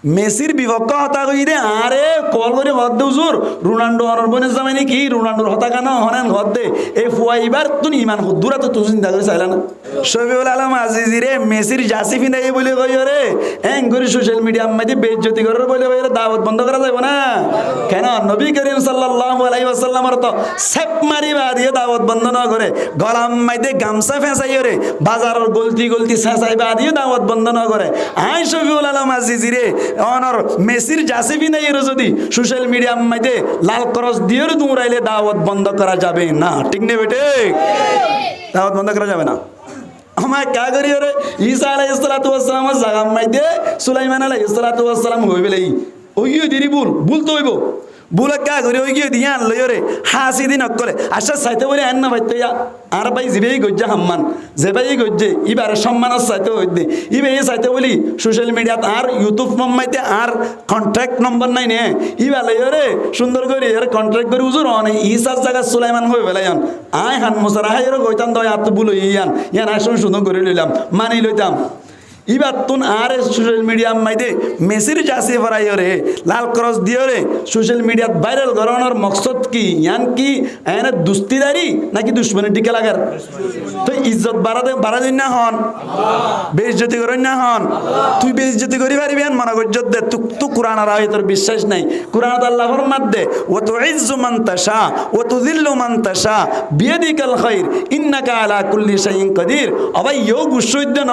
মেসির বিপক্ষ হতা কই দে আরে কল করে হদ দে হুজুর রোনাল্ডো অনর বনে জামাই নাকি রোনাল্ডোর হতা কেন হনেন হদ দে এই ফুয়াইবার তুই ইমান হুদুরা তো তুই চিন্তা করে চাইলা না শফিউল আলম আজিজি রে মেসির জাসি ফিনাই বলে কই রে হ্যাঁ করে সোশ্যাল মিডিয়া মাঝে বেইজ্জতি করে বলে কই রে দাওয়াত বন্ধ করা যাবে না কেন নবী করিম সাল্লাল্লাহু আলাইহি ওয়াসাল্লামের তো সেপ মারি দিয়ে দাওয়াত বন্ধ না করে গলাম মাইতে গামছা ফেসাই রে বাজারের গলতি গলতি ফেসাই দিয়ে দাওয়াত বন্ধ না করে আই শফিউল আলম আজিজি রে অনর মেসির জাসিবি নাই এর যদি সোশ্যাল মিডিয়া মাইতে লাল ক্রস দিয়ে দৌড়াইলে দাওয়াত বন্ধ করা যাবে না ঠিক নেই বেটে দাওয়াত বন্ধ করা যাবে না আমার কা করি রে ঈসা আলাইহিস সালাতু ওয়াস সালাম জাগাম মাইতে সুলাইমান আলাইহিস সালাতু ওয়াস সালাম হইবেলাই ওই দিরি ভুল তো হইব বুলে কা করি ওই গিয়ে দিয়া আনলো রে হাসি দিন করে আশা চাইতে বলে আন না ভাইতে আর ভাই জিবেই গজ্জা হাম্মান যে ভাই গজ্জে ইবারে সম্মানের চাইতে হইতে ইবে চাইতে বলি সোশ্যাল মিডিয়াত আর ইউটিউব মাইতে আর কন্ট্যাক্ট নম্বর নাই নে ইবা লই রে সুন্দর করে এর কন্ট্যাক্ট করে হুজুর অনে ঈসার জায়গা সুলাইমান হই বেলায়ান আয় হান মুসারা হাই রে কইতাম দয় আত বুলো ইয়ান আসন সুন্দর করে লইলাম মানি লইতাম ইবার তুন আর সোশ্যাল মিডিয়া মাইদে মেসির জাসি ফরাই রে লাল ক্রস দিয়ে রে সোশ্যাল মিডিয়াত ভাইরাল করানোর মকসদ কি ইয়ান কি এনে দুস্তিদারি নাকি দুশ্মনের টিকে লাগার তো ইজ্জত বাড়া দিন না হন বেইজ্জতি করেন না হন তুই বেইজ্জতি করি পারিবি আন মনে ইজ্জত দে তু কোরআন আর আয়াতের বিশ্বাস নাই কোরআন আল্লাহ ফরমাত দে ওয়া তুইজ্জু মান তাশা ওয়া তুযিল্লু মান তাশা বিয়াদিকাল খায়র ইন্নাকা আলা কুল্লি শাইইন কাদির আবাই ইও গুসইদ ন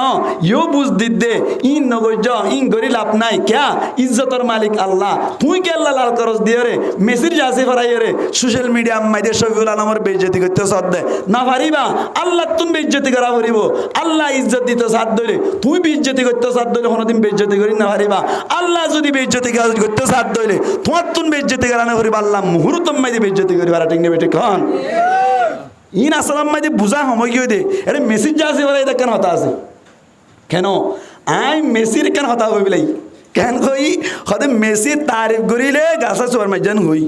ইও বুঝ দে ইন নগজ ইন গরি লাভ নাই ক্যা ইজ্জতের মালিক আল্লাহ তুই কে আল্লাহ লাল করস দিয়ে রে মেসির জাসি ফরাই রে সোশ্যাল মিডিয়া মাইদে শফিউল আলমের বেইজ্জতি করতে সাথ দে না পারিবা আল্লাহ তুমি বেইজ্জতি করা পারিব আল্লাহ ইজ্জত দিতে সাথ ধরে তুই বেইজ্জতি করতে সাথ ধরে কোনোদিন বেইজ্জতি করি না পারিবা আল্লাহ যদি বেইজ্জতি করতে সাথ ধরে তোমার তুমি বেইজ্জতি করা না পারিবা আল্লাহ মুহূর্তম মাইদে বেইজ্জতি করি পারা ঠিক না বেটে কন ইন আসলাম মাইদে বুঝা সময় কি দে আরে মেসির জাসি ফরাই দেখেন হতা আছে কেন আই মেসির কেন হতা হই বলাই কেন কই হতে মেসির তারিফ করিলে গাছা চোর মাইজান হই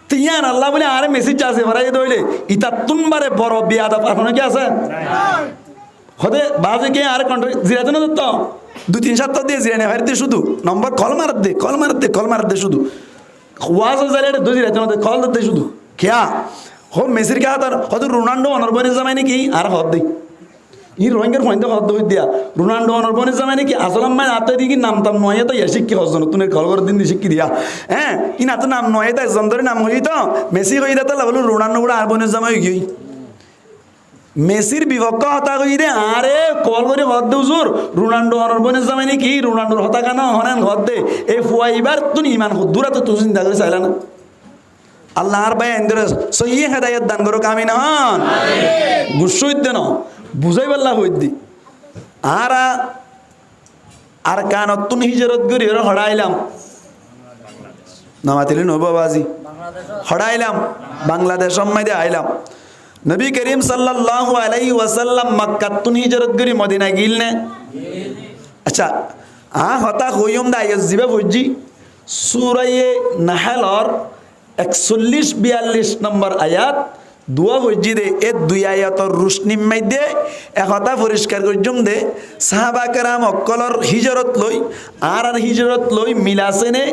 তিয়ান আল্লাহ বলে আরে মেসির চাষে ভরাই দইলে ইতা তুনবারে বড় বিয়াদা পারফানো কি আছে হতে বাজে কে আর কন্ট্রাক্ট জিরাতে না তো 2-3 সপ্তাহ দিয়ে জিরানে হারতে শুধু নম্বর কল মার দে শুধু ওয়াজ জালে দু জিরাতে না কল দে শুধু কিয়া হো মেসির কে হাতার হতে রোনাল্ডো অনরবনে জামাই নাকি আর হদ দেই ই রোহিঙ্গার ফোন হদ হই দিয়া রোনাল্ডো অনরবনে জামাই নাকি আসলাম মাই আতে দিকে নাম তাম নয় তো শিক্ষি হজন তুমি কল করে দিন শিক্ষি দিয়া হ্যাঁ ই না তো নাম নয় তাই জন্দরে নাম হই তো মেসি হই দাতা বলো রোনাল্ডো গুড়া আর বনে জামাই গই মেসির বিপক্ষ হতা কই দে আরে কল করে হদ দে হুজুর রোনাল্ডো অনরবনে জামাই নাকি রোনাল্ডোর হতা কেন হনেন হদ দে এই ফুয়াইবার তুই ইমান হুদুরা তো তুই চিন্তা করে চাইলা না আল্লাহ আর ভাই এন্দ্রে সহি হেদায়েত দান করো কামি না হন গুসই দেন বুঝাই পাল্লা হই দি আর কানত তুন হিজরত করি হড়াইলাম নামাতিলি নবাবাজি হড়াইলাম বাংলাদেশ সম্মাইদে আইলাম নবী করিম সাল্লাল্লাহু আলাইহি ওয়াসাল্লাম মক্কা তুন হিজরত করি মদিনা গিল নে আচ্ছা হতা হইম দা জিবে বুঝি সূরা নাহলর 41-42 নম্বর আয়াত দুয়া বুঝি দে এ দুই আয়াতর রুশনির মধ্যে একতা পরিষ্কার করজুম দে সাহাবা কেরাম অকলর হিজরত লই আর হিজরত লই মিলাছে নে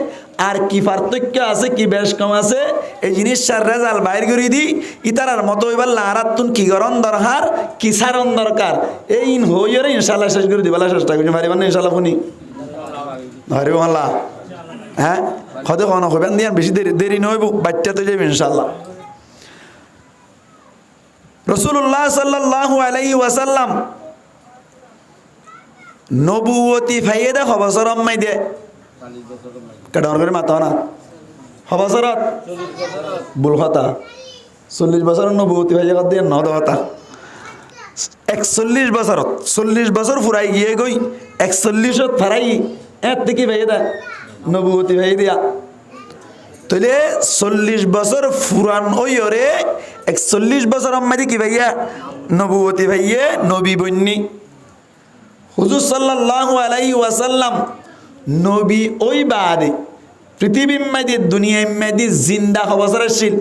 আর কি পার্থক্য আছে কি বেশ কম আছে এই জিনিস সার রেজাল্ট বাইর করে দি ইতারার মতো এবার লারাতুন কি গরম দরকার কি সারন দরকার এই ইন হইরে ইনশাআল্লাহ শেষ করে দিবালা চেষ্টা করি পারিবেন ইনশাআল্লাহ শুনি হরে আল্লাহ হ্যাঁ হতে কোন হবেন দিয়ান বেশি দেরি নইব বাচ্চা তো যাবে ইনশাআল্লাহ রাসূলুল্লাহ সাল্লাল্লাহু আলাইহি ওয়াসাল্লাম নবুয়তি ফাইদা খবসরম মাইদে কাডন করে মাথা না খবসরত বুল কথা 40 বছর নবুয়তি ফাইদা কত দিয়ে নদ কথা 41 বছরত 40 বছর ফুরাই গিয়ে গই 41ত ফারাই এত থেকে ফাইদা নবুয়তি ফাইদা তাহলে 40 বছর ফুরান ওইরে 41 বছর আম্মাদি কি ভাইয়া নবুয়তি ভাইয়ে নবী বন্নি হুজুর সাল্লাল্লাহু আলাইহি ওয়াসাল্লাম নবী ওই বাদে পৃথিবীর মধ্যে দুনিয়ার মধ্যে জিন্দা বছর আসছিল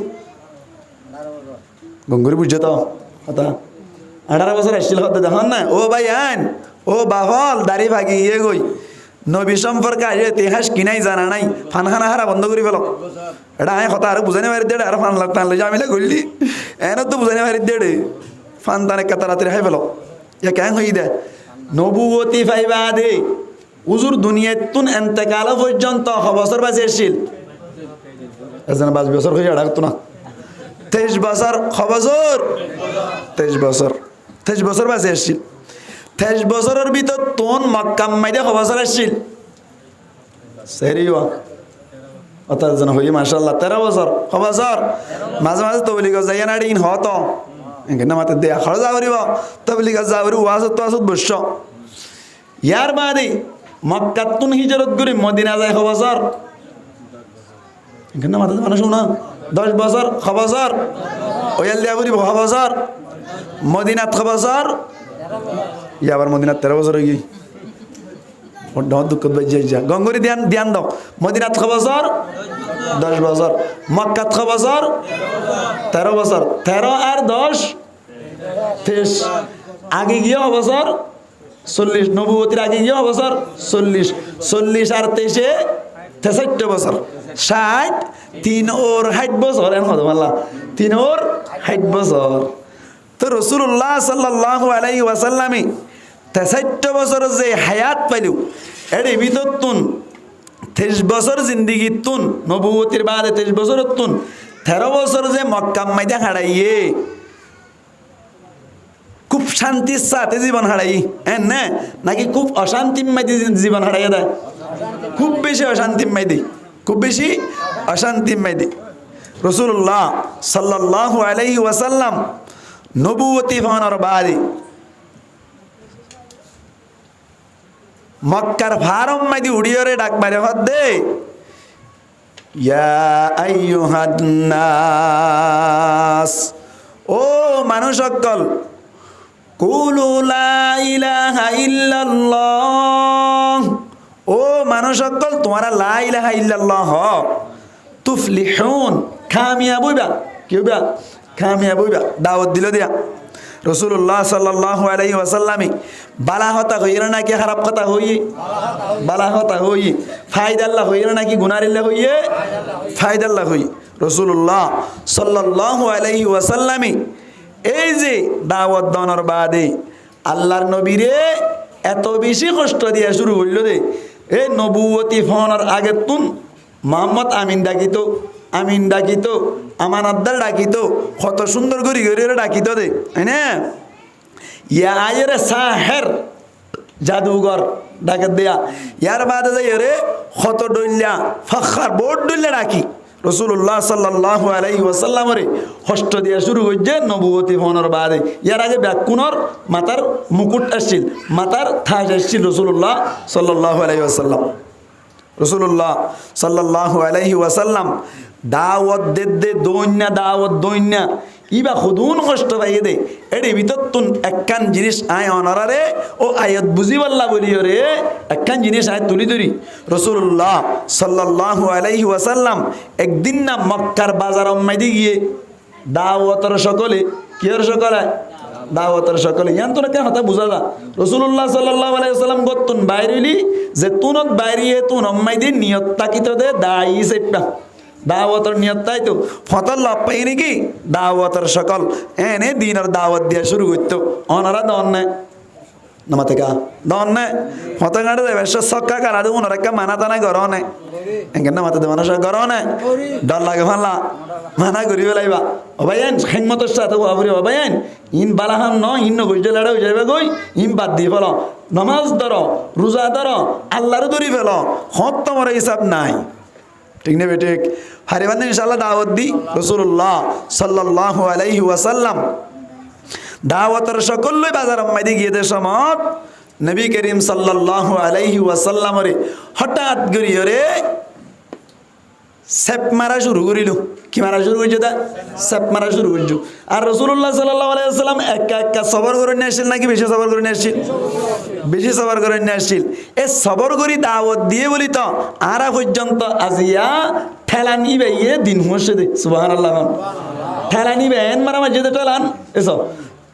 গঙ্গুরি বুঝছো তো কথা 18 বছর আসছিল হতে দেখুন না ও ভাই আন ও বাহল দাড়ি ভাগি ইয়ে গই নবী সম্পর্কে আজ ইতিহাস কিনাই জানা নাই ফানখানা হারা বন্ধ করে ফেলো এটা আয় কথা আর বুঝানি মারি দেড়ে আর ফান লাগতাম জামিলা করলি এনে তো বুঝানি মারি দেড়ে ফান তানে কাতারাতে হাই ফেলো ইয়া কেন হই দে নবুয়তি ফাইবা দে উজুর দুনিয়াতুন এন্তেকাল পর্যন্ত বছর বাজে এসেছিল এজন 5 বছর হয়ে আড়াতো না 23 বছর বছর 23 বছর 23 বছর বাজে এসেছিল 23 বছরের ভিতর তোন মক্কা মাইদে বছর আসছিল সেরিও অর্থাৎ যেন হই মাশাআল্লাহ 13 বছর বছর মাঝে মাঝে তবলিগ যাই না দিন হতো এখানে মাতে দেয়া খরচ করিব তবলিগ যাওরি ওয়াজ তো আসত বসছ ইয়ার বাদে মক্কাতুন হিজরত করে মদিনা যায় বছর এখানে মাতে মানুষ না 10 বছর বছর ওয়াল দিয়াবরি বছর মদিনাত বছর ইয়া আবার মদিনাত 13 বছর হই দুঃখ যা গঙ্গরি ধ্যান ধ্যান দাও মদিনাত বছর 10 বছর মক্কাত বছর 13 বছর 13 আর 10 23 আগে গিয়ে বছর 40 নবুয়তির আগে গিয়ে বছর 40 40 আর 23 এ 63 বছর 60 3 ওর 60 বছর এন হতো আল্লাহ 3 ওর 60 বছর তো রাসূলুল্লাহ সাল্লাল্লাহু আলাইহি ওয়াসাল্লামে 63 বছর যে হায়াত পাইলো এর ভিতর তুন 23 বছর জিন্দেগি তুন নবুয়তির বাদে 23 বছর তুন 13 বছর যে মক্কা মাইদা হারাইয়ে খুব শান্তির সাথে জীবন হারাই হ্যাঁ না নাকি খুব অশান্তি মাইদি জীবন হারাইয়া দেয় খুব বেশি অশান্তি মাইদি খুব বেশি অশান্তি মাইদি রাসূলুল্লাহ সাল্লাল্লাহু আলাইহি ওয়াসাল্লাম নবুয়তি ফানার বাদে মক্কার ফারম মাইদি উড়িয়রে ডাক মারে হদ্দে ইয়া আইয়ুহান নাস ও মানুষ সকল কুলু লা ইলাহা ইল্লাল্লাহ ও মানুষ সকল তোমরা লা ইলাহা ইল্লাল্লাহ তুফলিহুন কামিয়াব হইবা কি হইবা কামিয়াব হইবা দাওয়াত দিল দিয়া রাসূলুল্লাহ সাল্লাল্লাহু আলাইহি ওয়াসাল্লামে বালা হতা হইরা নাকি খারাপ কথা হই বালা হতা হই ফায়দাল্লাহ হইরা নাকি গুনারিল্লাহ হইয়ে ফায়দাল্লাহ হই রাসূলুল্লাহ সাল্লাল্লাহু আলাইহি ওয়াসাল্লামে এই যে দাওয়াত দানোর বাদে আল্লাহর নবীরে এত বেশি কষ্ট দিয়া শুরু হইল দে এই নবুয়তি ফোনের আগে তুন মোহাম্মদ আমিন ডাকিত আমানাদ্দার ডাকিত কত সুন্দর করে গড়ে ডাকিত দে না ইয়া আয়ের সাহের জাদুঘর ডাকে দেয়া ইয়ার বাদে যাই রে কত ডইল্লা ফখর বোর্ড ডইল্লা ডাকি রাসূলুল্লাহ সাল্লাল্লাহু আলাইহি ওয়াসাল্লামরে কষ্ট দিয়া শুরু হইছে নবুয়তি ফোনের বাদে ইয়ার আগে ব্যাকুনর মাথার মুকুট আসছিল মাথার তাজ আসছিল রাসূলুল্লাহ সাল্লাল্লাহু আলাইহি ওয়াসাল্লাম রাসূলুল্লাহ সাল্লাল্লাহু আলাইহি ওয়াসাল্লাম দাওয়াত দে দাওয়াত দইন্না ইবা খুদুন কষ্ট পাইয়ে দে এডি ভিতর তুন একখান জিনিস আয় অনারারে ও আয়াত বুঝিবাল্লা বলিও রে একখান জিনিস আয় তুলি ধরি রাসূলুল্লাহ সাল্লাল্লাহু আলাইহি ওয়াসাল্লাম একদিন না মক্কার বাজার মাইদি গিয়ে দাওয়াতের সকলে কিয়র সকলে দাওয়াতের সকলে ইয়ান তো কেন হতা বুঝা যা রাসূলুল্লাহ সাল্লাল্লাহু আলাইহি ওয়াসাল্লাম গতুন বাইরিলি যে তুনত বাইরিয়ে তুন মাইদি নিয়ত তাকিত দে দাই সেপা দাওয়াতের নিয়ত তাই তো ফতল লাভ পাই নাকি দাওয়াতের সকল এনে দিনের দাওয়াত দিয়া শুরু করতো অনারা দন নাই নামাতে কা দন নাই ফতে গাড়ে দেবে সক্কা কারা দেবো ওনারা কা মানা টানা গর নাই এঙ্গে নামাতে দেব মানুষ গর নাই ডর লাগে ভাল্লা মানা করি পেলাইবা ও ভাইয়ান খেংমতের সাথে বাবুরে ও ভাইয়ান ইন বালাহাম ন ইন নগজে লড়াই যাইবা গই ইন বাদ দিয়ে ফেলো নমাজ ধরো রোজা ধরো আল্লাহর ধরি ফেলো হত তোমার হিসাব নাই ঠিক না বেঠিক হারিবান ইনশাআল্লাহ দাওয়াত দি রাসূলুল্লাহ সাল্লাল্লাহু আলাইহি ওয়াসাল্লাম দাওয়াতের সকলই বাজার মাইদি গিয়ে দে সমত নবী করিম সাল্লাল্লাহু আলাইহি ওয়াসাল্লাম রে হঠাৎ গরিয়ে রে সেপ মারা শুরু করিল কি মারা শুরু করছে তা সেপ মারা শুরু করছো আর রাসূলুল্লাহ সাল্লাল্লাহু আলাইহি ওয়াসাল্লাম একা সবর করে নিয়ে আসছিল নাকি বেশি সবর করে নিয়ে আসছিল বেশি সবর করে নিয়ে আসছিল এ সবর করি দাওয়াত দিয়ে বলি তো আরা পর্যন্ত আজিয়া ঠেলানি বাইয়ে দিন হসে দে সুবহানাল্লাহ ঠেলানি বেন মারা মাঝে ঠেলান এসো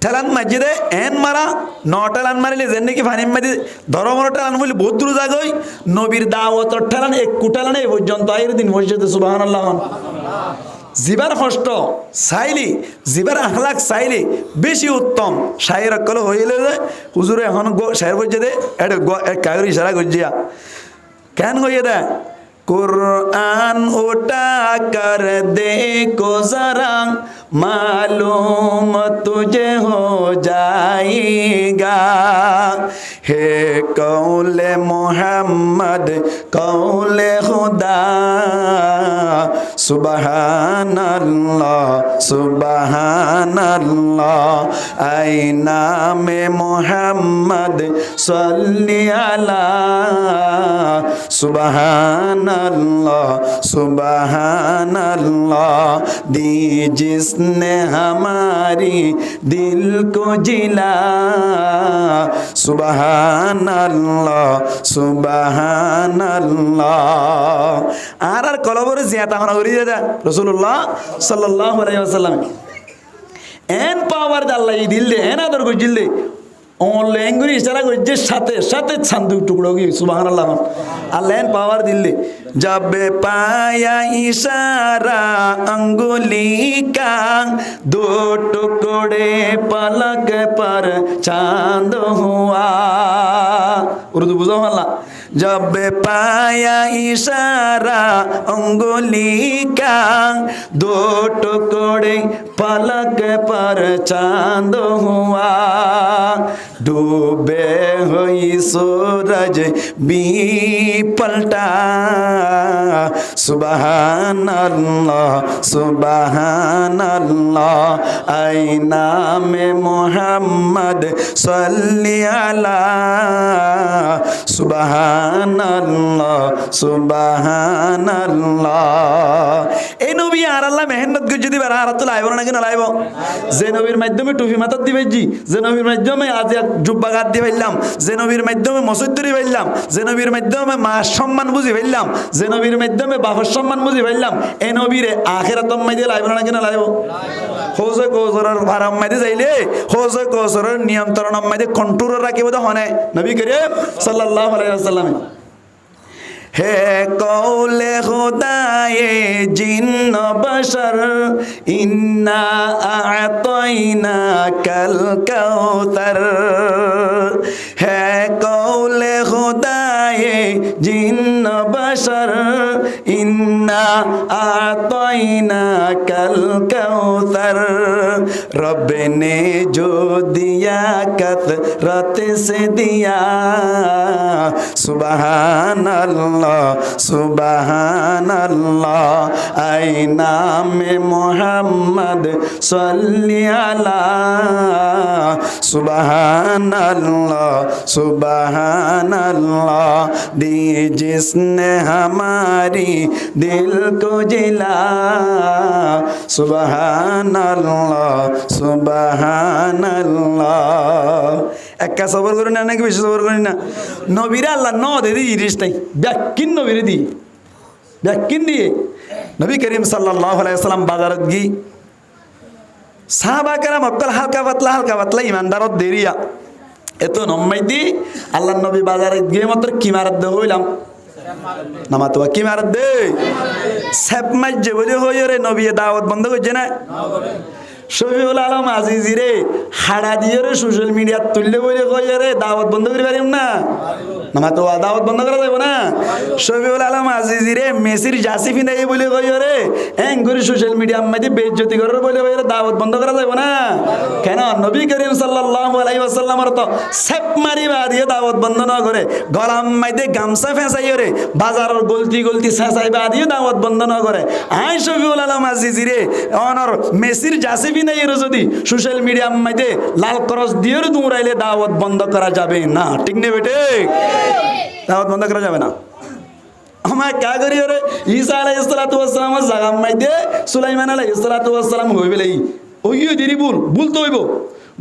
ঠেলান মসজিদে এন মারা ন ঠেলান মারিলে যেন নাকি ফানি মারি ধর্মর ঠেলান বলি বহুত দূর জাগই নবীর দাওয়াতর ঠেলান একটু ঠেলান এই পর্যন্ত আইর দিন মসজিদে সুবহানাল্লাহ জিবার কষ্ট চাইলি জিবার আখলাক চাইলি বেশি উত্তম শায়ের অকল হইলে যে হুজুরে এখন শায়ের বলছে দে এটা কাগর ইশারা গজিয়া কেন হইয়ে দে कुरान उठा कर देखो जरा मालूम तुझे हो जाएगा हे कौले मोहम्मद कौले खुदा सुबहान अल्लाह आईना में मोहम्मद सल्ली अला सुबहान अल्लाह दी जिसने हमारी दिल को जिला सुबहान अल्लाह আর কলবর জিয়াতা হনা করি দাদা রাসূলুল্লাহ সাল্লাল্লাহু আলাইহি ওয়াসাল্লাম এন পাওয়ার দে আল্লাহ এই দিল দে এন আদর গজিল দে অন ল্যাঙ্গুয়েজ ইশারা গজে সাথে সাথে ছান্দু টুকরো কি সুবহানাল্লাহ আল্লাহ এন পাওয়ার দিল দে जब पाया इशारा अंगुली का दो टुकड़े पलक पर चांद हुआ उर्दू बुझो हल्ला जब पाया इशारा अंगुली का दो टुकड़े पलक पर चांद हुआ डूबे हुई सूरज भी पलटा सुबहान अल्लाह आईना में मोहम्मद सल्ली अला सुबहान अल्लाह এই নবী আর আল্লাহ মেহনত করে যদি বেড়া হারাত লাইব না কেন লাইব যে নবীর মাধ্যমে টুপি মাথার দিবে জি যে নবীর মাধ্যমে আজ এক জুব্বা গাদ দিয়ে ফেললাম যে নবীর মাধ্যমে মসজিদ ধরে ফেললাম যে নবীর মাধ্যমে মা সম্মান বুঝি ফেললাম যে নবীর মাধ্যমে বাবার সম্মান বুঝি ফেললাম এই নবীরে আখিরাত মাইদে লাইব না কেন লাইব হোজে কোজরের ভারাম মাইদে যাইলে হোজে কোজরের নিয়ন্ত্রণ মাইদে কন্ট্রোল রাখিব তো হনে নবী করিম সাল্লাল্লাহু আলাইহি ওয়াসাল্লাম है कौले खुदाए जिन्न बशर इन्ना आतैना कल कौतर है कौले खुदाए जिन्न बशर इन्ना आतैना कल कौतर रब ने जो दिया कतरत से दिया सुबहान सुबहानल्लाह आईना में मोहम्मद सल्ली अला सुबहानल्लाह दी जिसने हमारी दिल को जिला सुबहानल्लाह একা সবর করি না নাকি বেশি সবর করি না নবীরা আল্লাহ ন দে দি ইরিস নাই ব্যাকিন নবীরে দি ব্যাকিন দিয়ে নবী করিম সাল্লাল্লাহু আলাইহি ওয়াসাল্লাম বাজারত গি সাহাবা কেরাম অকল হালকা পাতলা ইমানদারত দেরিয়া এত নম্মাই দি আল্লাহ নবী বাজারত গিয়ে মাত্র কি মারাত দে হইলাম নামাতো কি মারাত দে সেপ মাইজে বলে হইরে রে নবী দাওয়াত বন্ধ করছে না শফিউল আলম আজিজিরে হাড়া দিয়ে রে সোশ্যাল মিডিয়া তুললে বলে কয়ে রে দাওয়াত বন্ধ করে পারিম না নামাতো দাওয়াত বন্ধ করা যাবে না শফিউল আলম আজিজিরে মেসির জাসি ফিনাই বলে কয়ে রে এং করে সোশ্যাল মিডিয়া মাঝে বেইজ্জতি করে বলে কয়ে রে দাওয়াত বন্ধ করা যাবে না কেন নবী করিম সাল্লাল্লাহু আলাইহি ওয়াসাল্লামের তো সেপ মারি দিয়ে দাওয়াত বন্ধ না করে গলাম মাইদে গামছা ফেসাই রে বাজারের গলতি ফেসাই দিয়ে দাওয়াত বন্ধ না করে আই শফিউল আলম আজিজিরে অনর মেসির জাসি নাই যদি সোশ্যাল মিডিয়া মাইতে লাল ক্রস দিয়ে দৌড়াইলে দাওয়াত বন্ধ করা যাবে না ঠিক নেই বেটে দাওয়াত বন্ধ করা যাবে না আমার কা করি রে ঈসা আলাইহিস সালাতু ওয়াস সালাম জাগাম মাইতে সুলাইমান আলাইহিস সালাতু ওয়াস সালাম হইবে লাই ওইও দিরি ভুল তো হইব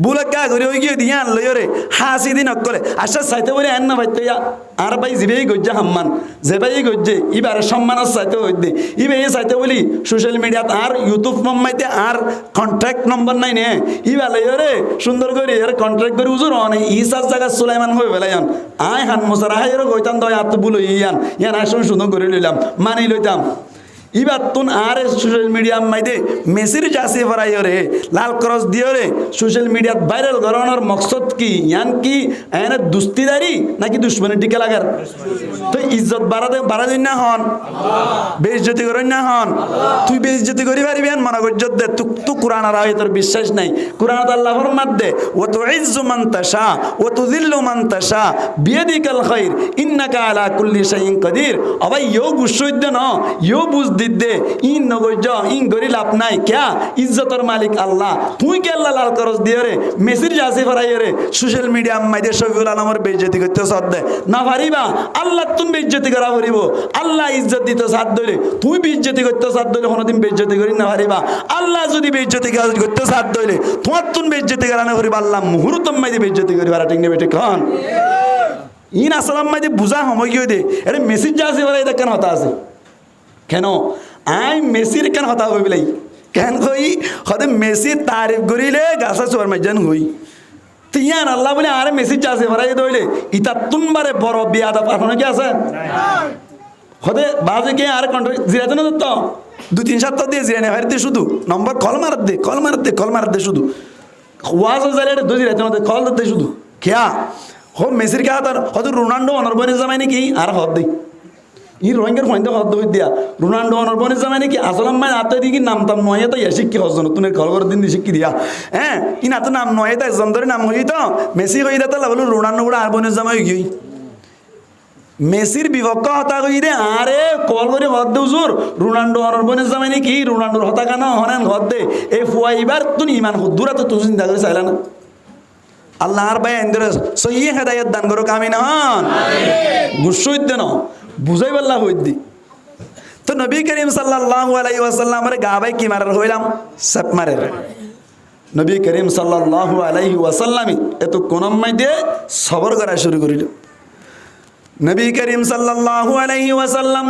বুলে গা ঘুরে ওই গিয়ে দিয়ে আনলো রে হাসি দিন অকলে আশা চাইতে বলে আন না ভাইতে আর ভাই জিবেই গজ্জা হাম্মান যে ভাই গজ্জে এবার সম্মানের চাইতে হই দে ইবে চাইতে বলি সোশ্যাল মিডিয়াত আর ইউটিউব মাম্মাইতে আর কন্ট্যাক্ট নম্বর নাই নে ইবা লই রে সুন্দর করে এর কন্ট্রাক্ট করে উজুর অনে ইসাস জায়গা সুলাইমান হয়ে বেলায়ান আয় হান মোসারা হাই এর কইতাম দয় আত বুলো ইয়ান আসুন সুন্দর করে লইলাম মানি লইতাম ইবার তুন আর সোশ্যাল মিডিয়া মাইদে মেসির চাষি ফরাই রে লাল ক্রস দিয়ে রে সোশ্যাল মিডিয়াত ভাইরাল করানোর মকসদ কি ইয়ান কি এনে দুস্তিদারি নাকি দুশ্মনী টিকে লাগার তো ইজ্জত বাড়া দিন না হন বেইজ্জতি করেন না হন তুই বেইজ্জতি করি পারিবি আন মনে ইজ্জত দে তু কোরআন আর আয়াতের বিশ্বাস নাই কোরআন আল্লাহ ফরমাত দে ওয়া তুইজ্জু মান তাশা ওয়া তুযিল্লু মান তাশা বিয়াদিকাল খায়র ইন্নাকা আলা কুল্লি শাইইন কাদির আবাই ইয়ো গুসইদ ন ইয়ো বুঝ দিদে ইন নগজ ইন গরি লাভ নাই ক্যা ইজ্জতের মালিক আল্লাহ তুই কে আল্লাহ লাল করস দিয়ে রে মেসির জাসি ফরাই রে সোশ্যাল মিডিয়া মাইদে শফিউল আলমের বেইজ্জতি করতে সাথ দে না পারিবা আল্লাহ তুন বেইজ্জতি করা পারিব আল্লাহ ইজ্জত দিতে সাথ দইলে তুই বেইজ্জতি করতে সাথ দইলে কোনদিন বেইজ্জতি করি না পারিবা আল্লাহ যদি বেইজ্জতি করতে সাথ দইলে তোমার তুন বেইজ্জতি করা না করিবা আল্লাহ মুহূর্তম মাইদে বেইজ্জতি করি বারা ঠিক নেবে ঠিক হন ইন আসলাম মাইদে বুঝা সময় গিয়ে দে আরে মেসির জাসি ফরাই দেখেন হতা আছে কেন আই মেসির কেন হতা হই বলাই কেন কই হতে মেসি তারিফ করিলে গাছা চোর মাইজান হই তিয়ান আল্লাহ বলে আরে মেসি চাষে ভরাই দইলে ইতা তুনবারে বড় বিয়াদা পাঠানো কি আছে হতে বাজে কে আর কন্ট্রাক্ট জিরাতে না তো 2-3 সপ্তাহ দিয়ে জিরানে ভাইতে শুধু নম্বর কল মার দে শুধু ওয়াজ জালে দু জিরাতে না কল দে শুধু কিয়া হো মেসির কা তার হতে রোনাল্ডো অনরবনে জামাই নাকি আর হদ দেই ই রোহিঙ্গার ফোন দিয়ে হদ্দ দিয়া রোনাল্ডো অনরবনে জামাই নাকি আসলাম মানে আতে দিকে নামতাম নয় তো শিক্ষি হজন তুমি কল করে দিন শিক্ষি দিয়া হ্যাঁ ই না তো নাম নয় তো একজন ধরে নাম হই তো মেসি হই দা তো বলো রোনাল্ডো গুড়া আর বনে জামাই গই মেসির বিপক্ষ হতা কই দে আরে কল করে হদ্দ হুজুর রোনাল্ডো অনরবনে জামাই নাকি রোনাল্ডোর হতা কেন হনেন হদ্দে এই ফুয়াইবার তুমি ইমান হুদুরা তো তুমি চিন্তা করে চাইলা না আল্লাহ আর ভাই এন্দ্র সহি হেদায়েত দান করো কামিন হন গুসইদ দেন বুঝাই বললা হইদি তো নবী করিম সাল্লাল্লাহু আলাইহি ওয়াসাল্লামের গাবাই কি মারার হইলাম সাপ মারে নবী করিম সাল্লাল্লাহু আলাইহি ওয়াসাল্লামি এত কোনম মাইদে সবর করা শুরু করিল নবী করিম সাল্লাল্লাহু আলাইহি ওয়াসাল্লাম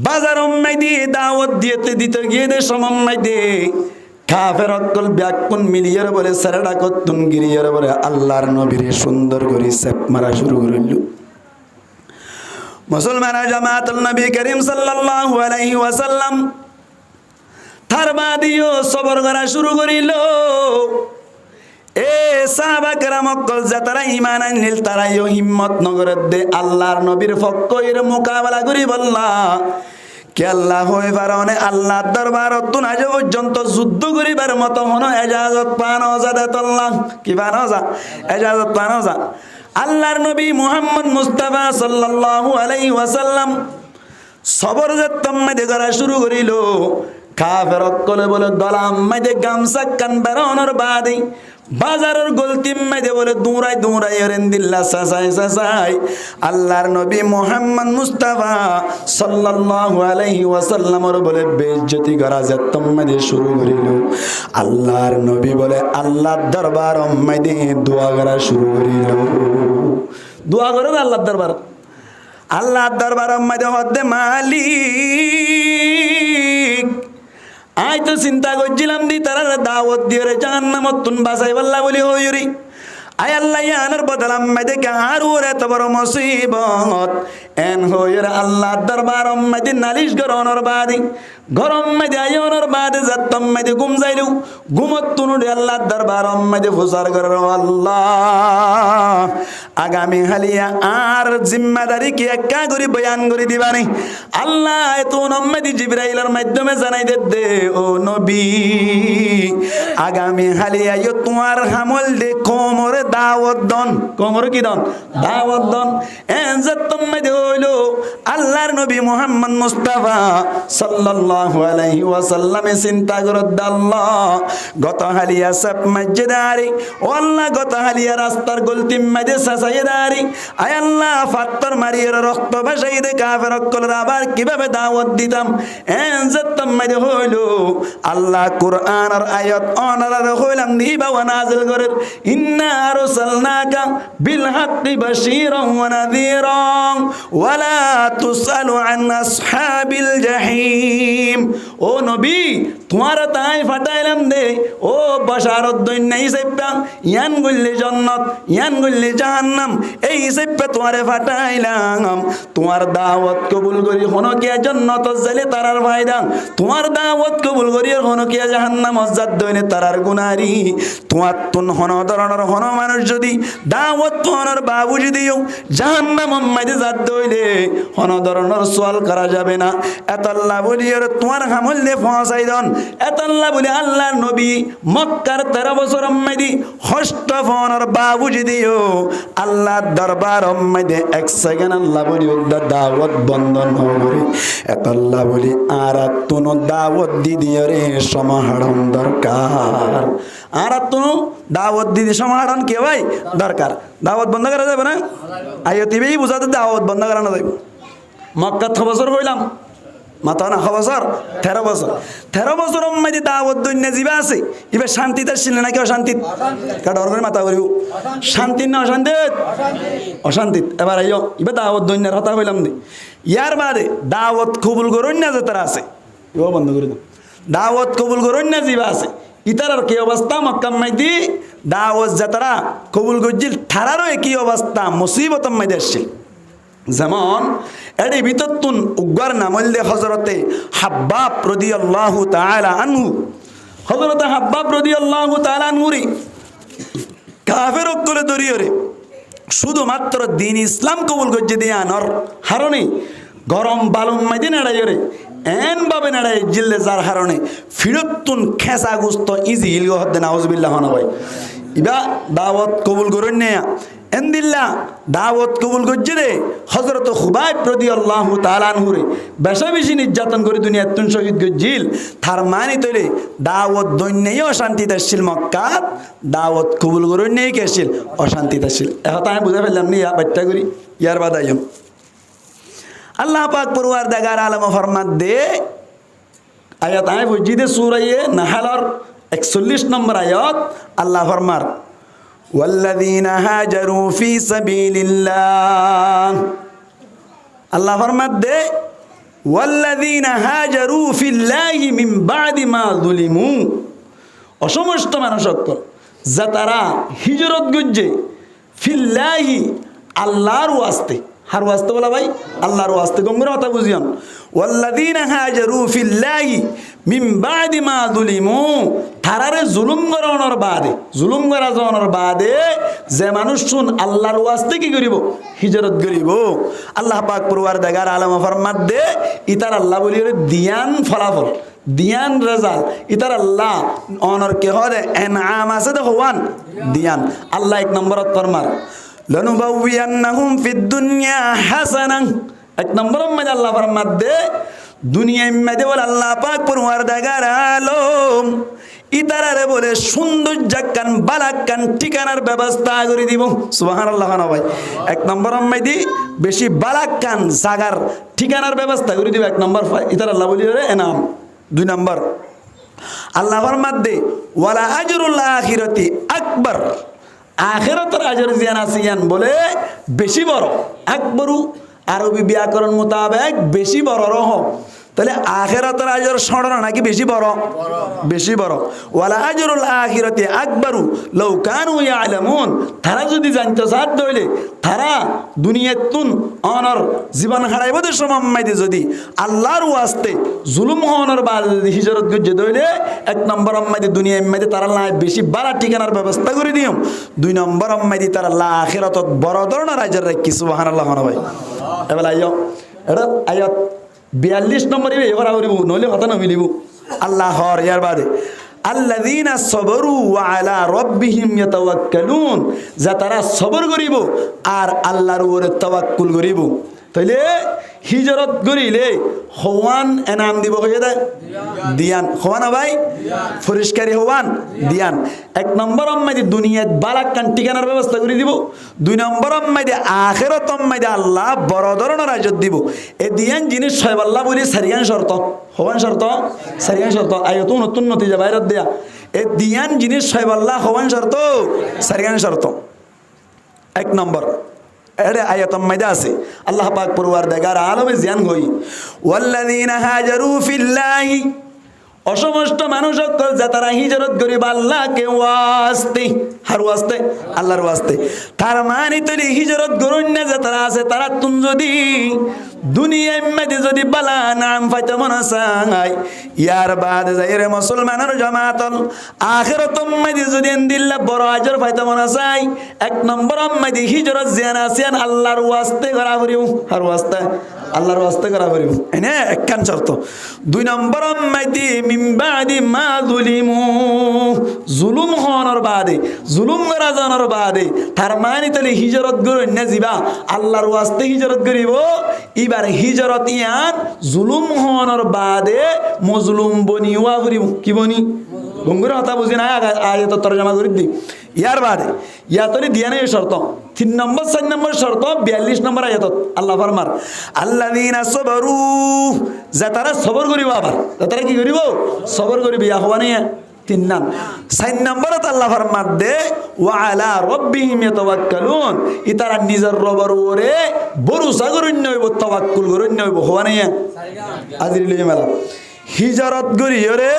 বাজার মাইদে দাওয়াত দিতে গিয়ে দে সমম মাইদে কাফের অকল ব্যাকুন মিলিয়ার বলে সারাডা কতুন গিরিয়ার বলে আল্লাহর নবীর সুন্দর করে সাপ মারা শুরু করিল মুসলমান জামাতুল নবী করিম সাল্লাল্লাহু আলাইহি ওয়াসাল্লাম তার বাদিও সবর করা শুরু করিল এ সাহাবা کرام অকল যারা ঈমান আনল তারা হিম্মত নগর দে আল্লাহর নবীর পক্ষের মোকাবেলা করি বললা কে আল্লাহ হই পারনে আল্লাহর দরবারত আজ পর্যন্ত যুদ্ধ করিবার মত হন ইজাজত পানো জাদাতুল্লাহ কি পানো যা ইজাজত পানো যা আল্লাহর নবী মুহাম্মদ মুস্তাফা সাল্লাল্লাহু আলাইহি ওয়াসাল্লাম সবর যত্তম মধ্যে করা শুরু করিল কাফের অকলে বলে গলাম মধ্যে গামছা কান বেরোনোর বাদে বাজারের গলতিম মধ্যে বলে দৌড়াই রেন্দিল্লা সাসাই আল্লাহর নবী মুহাম্মদ মুস্তাফা সাল্লাল্লাহু আলাইহি ওয়াসাল্লামের বলে বেইজ্জতি করা যত্তম মধ্যে শুরু করিল আল্লাহর নবী বলে আল্লাহর দরবার মধ্যে দোয়া করা শুরু করিল দোয়া করে আল্লাহর দরবার মধ্যে হদ্দে মালিক আই তো চিন্তা করছিলাম দি তারা দাওয়াত দিয়ে রে জাহান্নামত তুন বাঁচাই বললা বলি হইরি আয় আল্লাহ আনার বদলাম মাইদে কার ওরে তো বড় মুসিবত এন হইরে আল্লাহ দরবার মাইদে নালিশ গরনের বাদি গরম মাইদে আয়নের বাদে যাতম মাইদে ঘুম যাইলু ঘুমত তুনুরে আল্লাহ দরবার মাইদে ফুসার কর আল্লাহ আগামী হালিয়া আর জিম্মাদারি কি একা করে বয়ান করে দিবানি আল্লাহ এতো নম্মাদি জিবরাইলের মাধ্যমে জানাই দে ও নবী আগামী হালিয়া ইয়ো তোমার হামল দে কোমরে দাওয়াত দন কোমরে কি দন দাওয়াত দন এন যাতম মাইদে হইলো আল্লাহ আল্লাহর নবী মুহাম্মদ মুস্তাফা সাল্লাল্লাহু আলাইহি ওয়াসাল্লামে চিন্তা করত আল্লাহ গত হালিয়া সব মসজিদারি ও আল্লাহ গত হালিয়া রাস্তার গলতি মধ্যে সাসাইদারি আয় আল্লাহ ফাত্তর মারিয়ে রক্ত ভাসাই দে কাফের কলর আবার কিভাবে দাওয়াত দিতাম এনজাতম মধ্যে হইল আল্লাহ কুরআনের আয়াত অনার হইলাম দিবা ওয়া নাযিল করে ইন্না আরসালনাকা বিল হাক্কি বাশীরান ওয়া নাযীরান ওয়ালা তুসালু আন আসহাবিল জাহিম ও নবী তোমার তাই ফাটাইলাম দে ও বাশারত দইন নাই সাইবা ইয়ান গল্লি জান্নাত ইয়ান গল্লি জাহান্নাম এই সাইবা তোমারে ফাটাইলাম তোমার দাওয়াত কবুল করি হনো কি জান্নাত জালে তারার ফায়দা তোমার দাওয়াত কবুল করি হনো কি জাহান্নাম জাত দইনে তারার গুনারি তোমার তুন হনো ধরনের হনো মানুষ যদি দাওয়াত তোনার বাবু যদিও জাহান্নাম মধ্যে জাত দইলে হনো ধরনের সওয়াল করা যাবে না এত আল্লাহ বলি আর তোমার হামল দে পৌঁছাই দন এত আল্লাহ বলি আল্লাহর নবী মক্কার 13 বছর মধ্যে হস্ত ফোনের বাবু যদিও আল্লাহ দরবার মধ্যে এক সেকেন্ড আল্লাহ বলি দাওয়াত বন্ধ নগরে এত আল্লাহ বলি আর তুনো দাওয়াত দিদিও রে সমাহরণ দরকার আর তুনো দাওয়াত দিদি সমাহরণ কে ভাই দরকার দাওয়াত বন্ধ করা যাবে না আইতিবেই বুঝাতে দাওয়াত বন্ধ করা না যাবে মক্কা 6 বছর হইলাম মাতা না 6 বছর 13 বছর মধ্যে দাওয়াত দুনিয়া জিবা আছে এবার শান্তিতে ছিল নাকি অশান্তি কাটা ওর মাথা করিব শান্তি না অশান্তি অশান্তি এবার আইও এবার দাওয়াত দুনিয়ার কথা হইলাম দি ইয়ার বাদে দাওয়াত কবুল করুন না যেতারা আছে ও বন্ধ করে দাও দাওয়াত কবুল করুন না জিবা আছে ইতারার কি অবস্থা মক্কা মধ্যে দাওয়াত যেতারা কবুল গজিল থারারও কি অবস্থা মুসিবত মধ্যে আসছে যেমন এডি বিততুন উগ্র নামলে হযরতে হাব্বাব রাদিয়াল্লাহু তাআলা আনহু হযরতে হাব্বাব রাদিয়াল্লাহু তাআলা আনহুরি কাফের অকলে দরিয়রে শুধুমাত্র দ্বীন ইসলাম কবুল গজ্জে দিয়ে আনর হারণে গরম বালুম মাইদিন এড়াইরে এন ভাবে নাড়াই জিল্লে যার হারণে ফিরতুন খেসা গুস্ত ইজি ইলগ হদ্দে নাউজুবিল্লাহ না ভাই ইবা দাওয়াত কবুল করুন না এন্দিল্লা দাওয়াত কবুল গজ্জে রে হযরত খুবাইব রাদিয়াল্লাহু তাআলা আনহুরে বেশা বেশি নির্যাতন করে দুনিয়াত তুন শহীদ গজ্জিল থার মানি তলে দাওয়াত দৈন্যই অশান্তিতে আসছিল মক্কা দাওয়াত কবুল করুন নেই কেছিল অশান্তিতে আসছিল এখন আমি বুঝা ফেললাম নি বাচ্চা করি ইয়ার বাদ আইম আল্লাহ পাক পরওয়ারদিগার আলম ফরমাত দে আয়াত আয় বুঝি দে সূরা নাহলর 41 নম্বর আয়াত আল্লাহ ফরমার ওয়াল্লাযীনা হাজারু ফি সাবিলিল্লাহ আল্লাহ ফরমাত দে ওয়াল্লাযীনা হাজারু ফিল্লাহি মিন বাদি মা যুলিমু অসমস্ত মানুষ সকল যারা হিজরত গজ্জে ফিল্লাহি আল্লাহর ওয়াস্তে হার ওয়াস্তে বলা ভাই আল্লাহর ওয়াস্তে গঙ্গর কথা বুঝিয়ান ওয়াল্লাযীনা হাজারু ফিল্লাহি মিন বাদি মা যুলিমু তারারে জুলুম করানোর বাদে যে মানুষ শুন আল্লাহর ওয়াস্তে কি করিব হিজরত করিব আল্লাহ পাক পরওয়ারদিগার আলম ফরমাত দে ইতার আল্লাহ বলি দিয়ান ফলাফল দিয়ান রেজাল্ট ইতার আল্লাহ অনর কে হরে এনআম আছে দেখো ওয়ান দিয়ান আল্লাহ 1 নম্বরত ফরমার লনুবাউয়ান্নাহুম ফিদ দুনিয়া হাসানান 1 নম্বর মধ্যে আল্লাহ ফরমাত দে দুনিয়ার মধ্যে বলে আল্লাহ পাক পরওয়ারদিগার আলম ইতারারে বলে সৌন্দর্যকান বালাকান ঠিকানার ব্যবস্থা করে দিব সুবহানাল্লাহ না ভাই 1 নম্বর মধ্যে বেশি বালাকান জাগার ঠিকানার ব্যবস্থা করে দিব 1 নম্বর ইতার আল্লাহ বলি রে এনাম 2 নম্বর আল্লাহ ফরমাত দে ওয়ালা আজরুল আখিরাতি আকবার আখিরাতের আজর জিয়ান আসিয়ান বলে বেশি বড় আকবরু আরবি ব্যাকরণ মোতাবেক বেশি বড় রহ তাহলে আখিরাতের আজর সড় নাকি বেশি বড় ওয়ালা আজরুল আখিরাতি আকবারু লাউ কানু ইয়ালামুন তারা যদি জানতে চায় দইলে তারা দুনিয়াতুন অনর জীবন হারাইব দে সমমাইতে যদি আল্লাহর ওয়াস্তে জুলুম হওয়ার বাদ যদি হিজরত গজে দইলে 1 নম্বর মাইতে দুনিয়ার মাইতে তারা লাই বেশি বাড়া ঠিকানার ব্যবস্থা করে দিও 2 নম্বর মাইতে তারা আখিরাতত বড় ধরনের আজর রাখি সুবহানাল্লাহ না ভাই এবার আইও এটা আয়াত 42 নম্বর এবার আউরিব নইলে কথা না মিলিব আল্লাহর ইয়ার বাদে আল্লাযীনা সাবরু ওয়া আলা রাব্বিহিম ইয়াতাওয়াক্কালুন যা তারা সবর করিব আর আল্লাহর উপরে তাওয়াক্কুল করিব তাইলে হিজরত করিলে হওয়ান এনাম দিব হয়ে দেয় দিয়ান হওয়ান ভাই পরিষ্কারী হওয়ান দিয়ান। এক নম্বর আম্মাইদি দুনিয়াত বালাক্কান ঠিকানার ব্যবস্থা করে দিব। দুই নম্বর আম্মাইদি আখেরত আম্মাইদি আল্লাহ বড় ধরনের রাজত দিব। এ দিয়ান জিনিস সব আল্লাহ বলি সারিয়ান শর্ত হওয়ান শর্ত সারিয়ান শর্ত আয়ত নতুন নতিজা বাইরত দেয়া এ দিয়ান জিনিস সব আল্লাহ হওয়ান শর্ত সারিয়ান শর্ত। এক নম্বর এর আয়াতম মাইদা আছে আল্লাহ পাক পরওয়ারদিগার আলমে জিয়ান হই ওয়াল্লাযীনা হাজারু ফিল্লাহি অসমস্ত মানুষ সকল যা তারা হিজরত করিব আল্লাহকে ওয়াস্তে হার ওয়াস্তে আল্লাহর ওয়াস্তে। তার মানে তো হিজরত করুন না যে তারা আছে তারা তুন যদি দুনিয়ার মধ্যে যদি বালা নাম পাইতে মনে চায় ইয়ার বাদ যাইরে মুসলমানের জামাতল আখিরাত মধ্যে যদি দিল্লা বড় আজর পাইতে মনে চায় এক নম্বর মধ্যে হিজরত জিয়ান আসিয়ান আল্লাহর ওয়াস্তে করা করিও হার ওয়াস্তে আল্লাহর ওয়াস্তে করা করিব এনে একখান শর্ত। দুই নম্বর মধ্যে মিন বাদি মা যুলিমু জুলুম হওয়ার বাদে জুলুম করা জানার বাদে তার মানে তাহলে হিজরত করুন না যাবা আল্লাহর ওয়াস্তে হিজরত করিব। এবার হিজরত ইয়ান জুলুম হওয়ার বাদে মজলুম বনি ওয়া করিব কি বনি গঙ্গুর কথা বুঝি না আয়াত তরজমা করে দি ইয়ার বাদে ইয়াতরি দিয়া নেই শর্ত। 3 নম্বর 4 নম্বর শর্ত 42 নম্বর আয়াত আল্লাহ ফরমার আল্লাযীনা সাবারু যা তারা সবর করিব আবার তারা কি করিব সবর করিব ইয়া হওয়া নেই 3 নাম 4 নম্বরত আল্লাহ ফরমার দে ওয়া আলা রাব্বিহিম ইয়াতাওয়াক্কালুন ইতারা নিজের রবের উপরে ভরসা করেন নইব তাওয়াক্কুল করেন নইব হওয়া নেই আজিরিলে মেলা হিজরত করি ওরে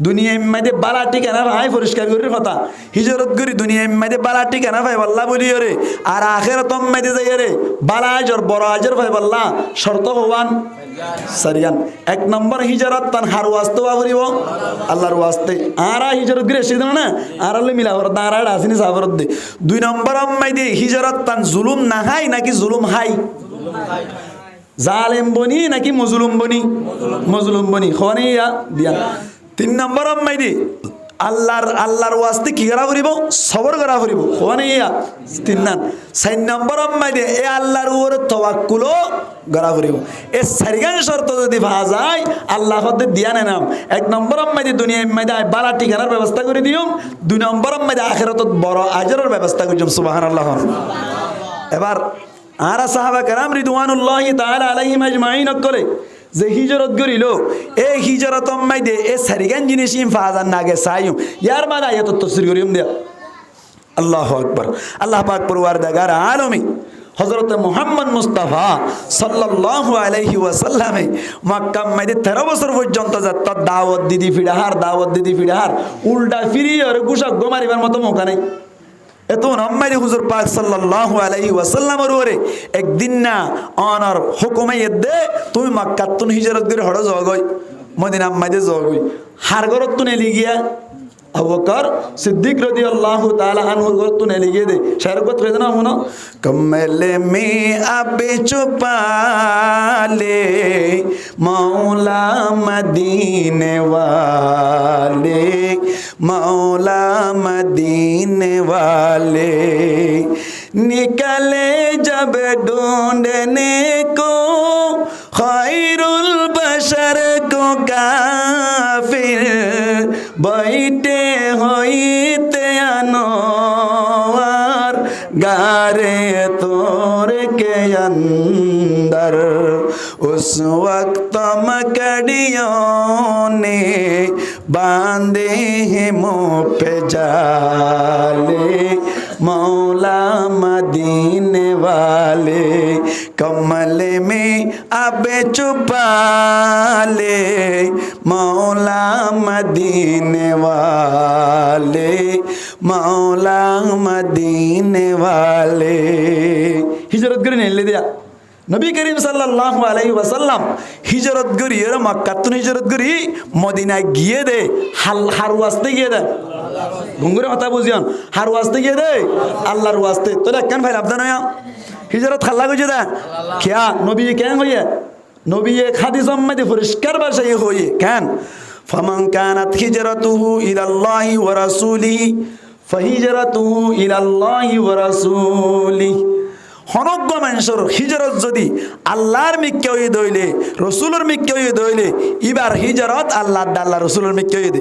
দুনিয়ার মধ্যে বালা ঠিকানা ভাই পরিষ্কার করির কথা হিজরত করি দুনিয়ার মধ্যে বালা ঠিকানা ভাই আল্লাহ বলি ওরে আর আখিরাতম মধ্যে যাই রে বালা আজর বড় আজর ভাই আল্লাহ শর্ত হওয়ান সারিয়ান। এক নম্বর হিজরত তান হার ওয়াস্তে করিব আল্লাহর ওয়াস্তে আর হিজরত করে এসে না আর আল্লাহ মিলা হর আর আসিনি সাবরত দে। 2 নম্বর মধ্যে হিজরত তান জুলুম না হাই নাকি জুলুম হাই জালেম বনি নাকি মজলুম বনি মজলুম বনি খনিয়া দিয়া। 3 নম্বর মাইদি আল্লাহর ওয়াস্তে কি করা করিব সবর করা করিব খনিয়া 3 নাম। 4 নম্বর মাইদি এ আল্লাহর উপরে তাওয়াক্কুল করা করিব। এ সারিগান শর্ত যদি ভা যায় আল্লাহ হতে দিয়া নাম। 1 নম্বর মাইদি দুনিয়ার মধ্যে বালা ঠিকানার ব্যবস্থা করে দিও। 2 নম্বর মাইদি আখিরাতত বড় আজরের ব্যবস্থা করিম সুবহানাল্লাহ। এবার আর সাহাবা কেরাম রিদওয়ানুল্লাহি তাআলা আলাইহিম আজমাইন করে যে হিজরত করিল এই হিজরত মাইদে এ সারিগান জিনিস ফাজান নাগে সাইম ইয়ার মানে আয়াত তাফসীর করিম দেয়া আল্লাহু আকবার। আল্লাহ পাক পরওয়ারদিগার আলমী হযরত মুহাম্মদ মুস্তাফা সাল্লাল্লাহু আলাইহি ওয়াসাল্লামে মক্কা মাইদে 13 বছর পর্যন্ত যত দাওয়াত দিদি ফিড়াহার উল্টা ফিরিয়ে আর গুশা গোমারিবার মতো মৌকা নাই। এত আম্মাইরে হুজুর পাক সাল্লাল্লাহু আলাইহি ওয়াসাল্লামের উপরে একদিন না অনার হুকুমে দে তুমি মক্কাত তুন হিজরত করে হড় জগই মদিনা আম্মাইদে জগই হার গরত তুনে লিগিয়া আবু বকর সিদ্দিক রাদিয়াল্লাহু তাআলা আনহুর গরত তুনে লিগিয়ে দে শায়র কত কইনা শুনো কমলে মে আবে চুপালে মৌলা মদিনে ওয়ালে मौला मदीने वाले निकले जब ढूंढने को खैरुल बशर को काफिर बैठे होते अनवार गारे तोर के अंदर उस वक्त मकड़ियों ने बांधे हैं मुँह पे जाले मौला मदीने वाले कमले में अब छुपा ले मौला मदीने वाले मौला मदीने वाले हिजरत करे नहीं ले दिया नबी करीम सल्लल्लाहु अलैहि वसल्लम हिजरत करी और मक्का तुन हिजरत करी मदीना गिए दे हार वास्ते गिए दे घुंगरे होता बुझियन हार वास्ते गिए दे अल्लाहर वास्ते तो देख भाई लाभदान है हिजरत खल्ला को जेदा क्या नबी क्या होइए नबी एक हदीस में परिष्कार भाषा ये होइए कैन फमन कानत हिजरतुहु इलल्लाहि व रसूलिहि फहिजरतुहु इलल्लाहि व रसूलिहि হনজ্ঞ মানুষের হিজরত যদি আল্লাহর মিক্কে হয়ে দইলে রসুলের মিক্কে হয়ে দইলে এবার হিজরত আল্লাহ আল্লাহ রসুলের মিক্কে হয়ে দে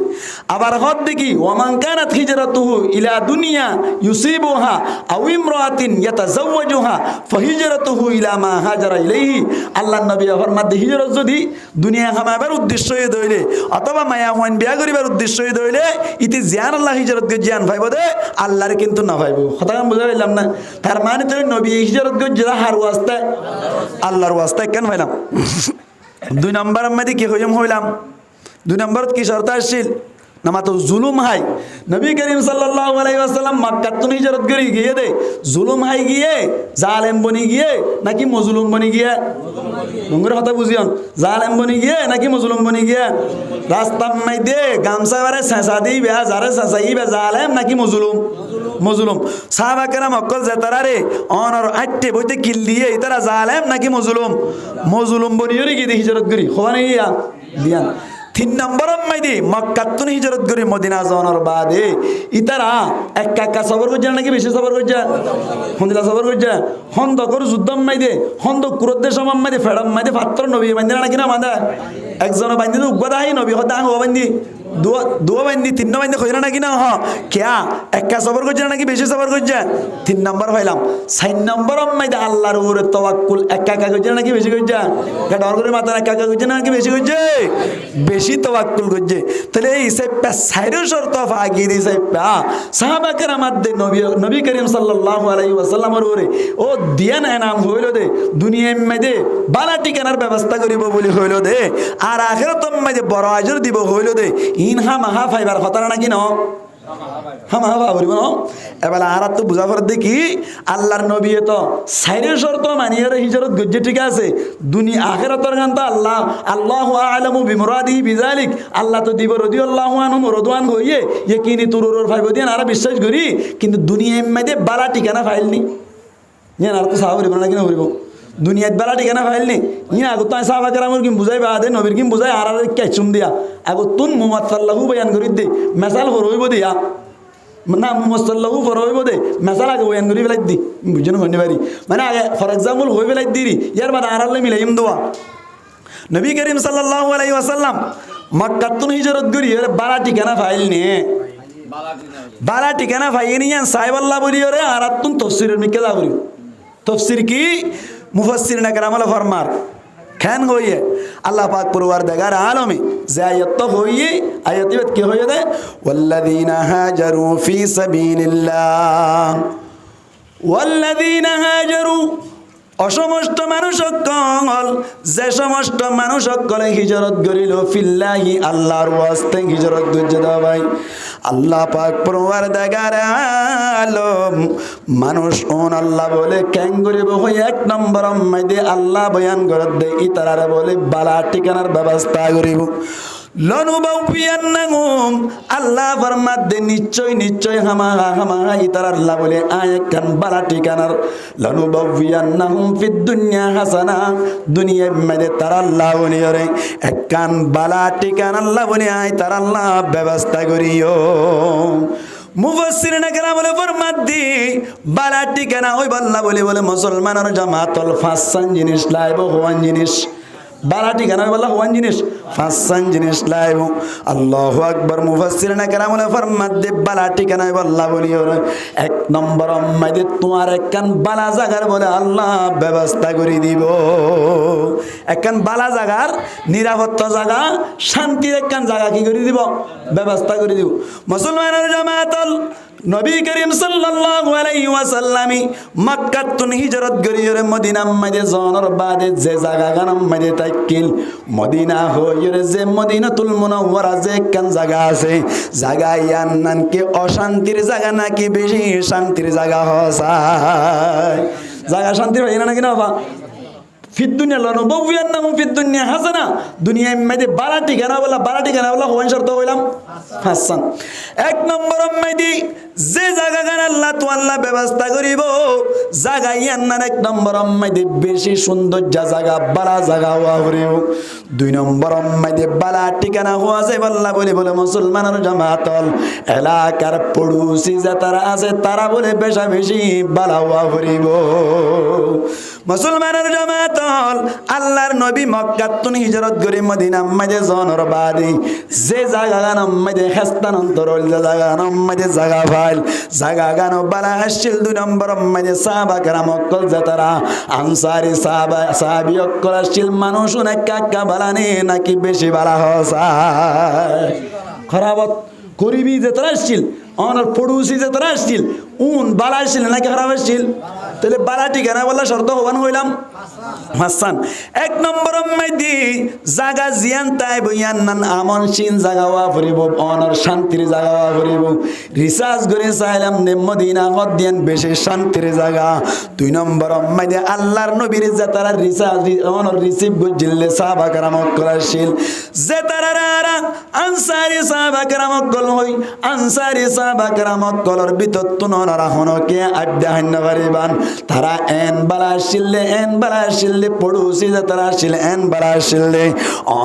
আবার হদ দেখি ওমান কানাত হিজরতুহু ইলা দুনিয়া ইউসিবুহা আও ইমরাতিন ইয়াতাজাওয়াজুহা ফাহিজরতুহু ইলা মা হাজারা ইলাইহি আল্লাহ নবী ফরমাতে হিজরত যদি দুনিয়া কামাবার উদ্দেশ্য হয়ে দইলে অথবা মায়া হওয়ান বিয়া করিবার উদ্দেশ্য হয়ে দইলে ইতি জিয়ান আল্লাহ হিজরত কে জিয়ান ভাইব দে আল্লাহর কিন্তু না ভাইব কথা আমি বুঝা পাইলাম না তার মানে তো নবী হিজরত কে জিরা হার ওয়াস্তে আল্লাহর ওয়াস্তে কেন হইলাম দুই নম্বর মধ্যে কি হইলাম দুই নম্বরত কি শর্ত আসছিল নামা তো জুলুম হাই নবী করিম সাল্লাল্লাহু আলাইহি ওয়াসাল্লাম মক্কা তো হিজরত করে গিয়ে দে জুলুম হাই গিয়ে জালেম বনি গিয়ে নাকি মজলুম বনি গিয়ে ডুঙ্গর কথা বুঝিয়ন জালেম বনি গিয়ে নাকি মজলুম বনি গিয়ে রাস্তা মাই দে গামছা বারে সাসা দি বে যারে সাসাই বে জালেম নাকি মজলুম সাহাবা কেরাম অকল জেতারারে অনর আটতে বইতে কিল দিয়ে ইতারা জালেম নাকি মজলুম বনিয়রি গিয়ে হিজরত করি খোয়ানি দিয়ান তিন নম্বর মাইদি মক্কাতুন হিজরত করে মদিনা যাওয়ার বাদে ইতারা একা একা সবর করছে নাকি বেশি সবর করছে হন্দিলা সবর করছে হন্দকর যুদ্ধম মাইদে হন্দক কুরদ্দের সমাম মাইদে ফেড়াম মাইদে পাত্র নবী বান্ধে নাকি না বান্ধা একজন বান্ধি উগ্গদা হাই নবী হদা হওয়া বান্ধি দুয়া বান্ধি তিন বান্ধি হইল নাকি না হ কেয়া একা সবর করছে নাকি বেশি সবর করছে তিন নম্বর হইলাম 4 নম্বর মাইদে আল্লাহর উপরে তাওয়াক্কুল একা একা করছে নাকি বেশি করছে ডর করে মাথা একা একা করছে নাকি বেশি করছে বেশি তাওয়াক্কুল করছে তাহলে এই সেপা সাইরো শর্ত ফাগি দি সেপা সাহাবা কেরাম দে নবী করিম সাল্লাল্লাহু আলাইহি ওয়াসাল্লামের উপরে ও দিয়ান এনাম হইল দে দুনিয়ার মধ্যে বালা ঠিকানার ব্যবস্থা করিব বলি হইল দে আর আখিরাতের মধ্যে বড় আজর দিব হইল দে ইনহা মাহা ফাইবার কথা নাকি ন হামা হাবা বলিব ন এবার আর তো বুঝা পড়ে দেখি আল্লাহর নবী তো সাইরে শর্ত মানিয়ে হিজরত গজ্জে ঠিক আছে দুনিয়া আখিরাতের গান তো আল্লাহু আ'লামু বিমুরাদিহি বিযালিক আল্লাহ তো দিব রাদিয়াল্লাহু আনহু রদওয়ান হইয়ে ইকিনি তুরুর ফাইব দিন আর বিশ্বাস করি কিন্তু দুনিয়ার মধ্যে বালা ঠিকানা ফাইলনি জান আর তো সাহাবা বলিব না কিনা বলিব দুনিয়াত বালা ঠিকানা ফাইলনি ইয়া আগত তাই সাহাবা কেরামর কি বুঝাই বা দে নবীর কি বুঝাই আর কেচুম দিয়া আগত তুন মুহাম্মদ সাল্লাল্লাহু বয়ান করি দে মেসাল হইব দিয়া না মুহাম্মদ সাল্লাল্লাহু হইব দে মেসাল আগে বয়ান করি ফেলাই দি বুঝছেন হইনি পারি মানে আগে ফর এক্সাম্পল হই ফেলাই দিরি ইয়ার বাদ আর আল্লাহ মিলাইম দোয়া নবী করিম সাল্লাল্লাহু আলাইহি ওয়াসাল্লাম মক্কা তুন হিজরত করি এর বালা ঠিকানা ফাইলনি বালা ঠিকানা ফাইনি ইয়ান সাহেবাল্লাহ বলি রে আর তুন তাফসীরের মিকে যা করি तफसीर की मुफस्सिर ने करामल फरमार खैन होइए अल्लाह पाक परवरदिगार आलम जे आयत तो होइए आयत के होइए दे वल्लदीना हाजरू फी सबीलिल्लाह वल्लदीना हाजरू অসমস্ত মানুষ সকল যে সমস্ত মানুষ সকলে হিজরত করিল ফিল্লাহি আল্লাহর ওয়াস্তে হিজরত করছে দাও ভাই আল্লাহ পাক পরওয়ারদিগার আলম মানুষ ওন আল্লাহ বলে কেন করিব হই এক নম্বর মধ্যে আল্লাহ বয়ান করে দে ইতারারে বলে বালা ঠিকানার ব্যবস্থা করিব লনুবাউপিয়ান্নাহুম আল্লাহ ফরমাত দে নিশ্চয় হামা ইতার আল্লাহ বলে আয়াকান বালা ঠিকানার লনুবাউপিয়ান্নাহুম ফিদ দুনিয়া হাসানা দুনিয়ার মধ্যে তার আল্লাহ বলে রে একখান বালা ঠিকানা আল্লাহ বলে আয় তার আল্লাহ ব্যবস্থা করিও মুফাসসিরিনে কেরাম বলে ফরমাত দি বালা ঠিকানা ওই আল্লাহ বলে মুসলমানের জামাতল ফাসান জিনিস লাইব হওয়ান জিনিস বালা ঠিকানা বলা হওয়ান জিনিস ফাসান জিনিস লাইব আল্লাহু আকবার মুফাসসিরিনে কেরাম বলে ফরমাত দি বালা ঠিকানা বল্লা বলিও এক নম্বর মধ্যে তোমার একখান বালা জায়গার বলে আল্লাহ ব্যবস্থা করে দিব একখান বালা জায়গার নিরাপত্তা জায়গা শান্তির একখান জায়গা কি করে দিব ব্যবস্থা করে দিব মুসলমানের জামাতল নবী করিম সাল্লাল্লাহু আলাইহি ওয়াসাল্লাম মক্কা তুন হিজরত করিয়ে মদিনা মধ্যে যাওয়ার বাদে যে জায়গা গানাম মধ্যে তাকিল মদিনা হইরে যে মদিনাতুল মুনাওয়ারা যে কোন জায়গা আছে জায়গা ইয়ান নাম কি অশান্তির জায়গা নাকি বেশি শান্তির জায়গা হয় জায়গা শান্তি হয় না নাকি না বাবা ফিদ দুনিয়া লনুবাউয়ান্নাহুম ফিদ দুনিয়া হাসানা দুনিয়ার মধ্যে বালা ঠিকানা বলা হওয়ান শর্ত হইলাম হাসান। এক নম্বর মেদি যে জায়গা গান আল্লাহ তো আল্লাহ ব্যবস্থা করিব জায়গা ইয়ান্নার এক নম্বর মেদি বেশি সৌন্দর্য জায়গা বালা জায়গা হওয়া করিব। দুই নম্বর মেদি বালা ঠিকানা হওয়া যায় আল্লাহ বলে বলে মুসলমানের জামাতল এলাকার পড়ুসি যে তারা আছে তারা বলে বেশা বেশি বালা হওয়া করিব। মুসলমানের জামাতল আল্লাহর নবী মক্কা তুন হিজরত করে মদিনা মাঝে জনর বাড়ি যে জায়গা গান মাঝে হেস্তান্তর যে জায়গা গান মাঝে জায়গা ফাইল জায়গা গান বালা আসছিল। দুই নম্বর মাঝে সাহাবা কেরাম অক্কল যে তারা আনসারি সাহাবা সাহাবি অক্কল আসছিল মানুষ অনেক কাকা বালা নে নাকি বেশি বালা হসায় খারাপত গরিবি যে তারা আসছিল অনার পড়ুসি যে তারা আসছিল বালা আসছিল নাকি খারাপ আসছিল তাহলে বালা ঠিকানা বললা শর্ত হবান হইলাম হাসান। এক নম্বর মাইদি জাগা জিয়ান তাই বইয়ান নান আমন সিন জাগা ওয়া ফুরিব অনার শান্তির জাগা ওয়া ফুরিব রিসার্চ করে চাইলাম নে মদিনা হদিয়ান বেশি শান্তির জাগা। দুই নম্বর মাইদি আল্লাহর নবীর যে তারা রিসার্চ অনার রিসিভ গজিলে সাহাবা کرام করাছিল যে তারা আনসারি সাহাবা کرام কল হই আনসারি সাহাবা کرام কলর ভিতর তুনরা হনকে আব্দাহন পারিবান তারা এন বালা শিলে এন বালা শিলে পড়ুসি যে তারা শিলে এন বালা শিলে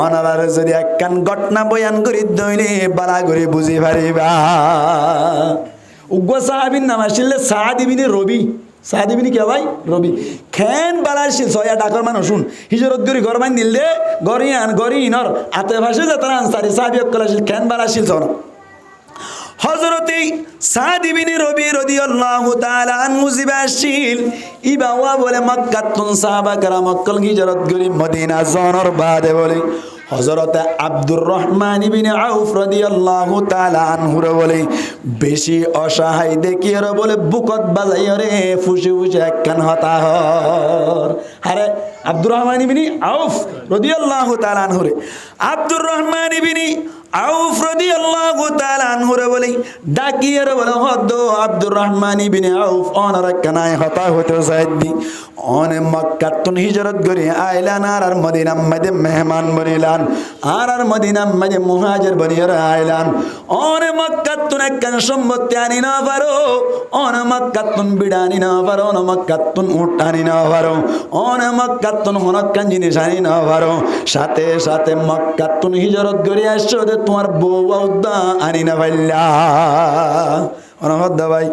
অনার যদি একখান ঘটনা বয়ান করি দইলে বালা করে বুঝি পারিবা। উগ্র সাহাবীর নাম আসলে সাদ ইবনে রবি সাদ ইবনে কে ভাই রবি খেন বালা শিল ছয়া ডাকর মানুষ শুন হিজরত গরি ঘর বান দিলে গরিয়ান গরিনর আতে ভাষে যে তারা আনসারি সাহাবী কল শিল খেন বালা শিল ছনা হযরতে সাদ ইবনে রবি রাদিয়াল্লাহু তাআলা আনহু জিবাশিল ইবাওয়া বলে মক্কা তুন সাহাবা کرام মক্কা হিজরত করি মদিনা জনর বাদে বলে হযরতে আব্দুর রহমান ইবনে আউফ রাদিয়াল্লাহু তাআলা আনহু বলে বেশি অসহায় দেখিয়ে বলে বুকত বাজাই রে ফুসি ফুসি একখান হতাহর আরে আব্দুর রহমান ইবনে আউফ রাদিয়াল্লাহু তাআলা আনহু আব্দুর রহমান ইবনে আউফ রাদিয়াল্লাহু তাআলা আনহু বলে ডাকিয়ে বলে হদ আব্দুর রহমান ইবনে আউফ অনার কানায় হতা হতে যাইদি অনে মক্কা তুন হিজরত করে আইলান আর মদিনা মধ্যে মেহমান বনিলান আর মদিনা মধ্যে মুহাজির বনিয়ে আইলান অনে মক্কা তুন একখান সম্পত্তি আনি না পারো অনে মক্কা তুন বিড়ানি না পারো অনে মক্কা তুন উট আনি না পারো অনে মক্কা তুন হনকান জিনিস আনি না পারো সাথে সাথে মক্কা তুন হিজরত করে আসছো তোমার বউ উদ্দা আনি না পাইলা অনহদ ভাই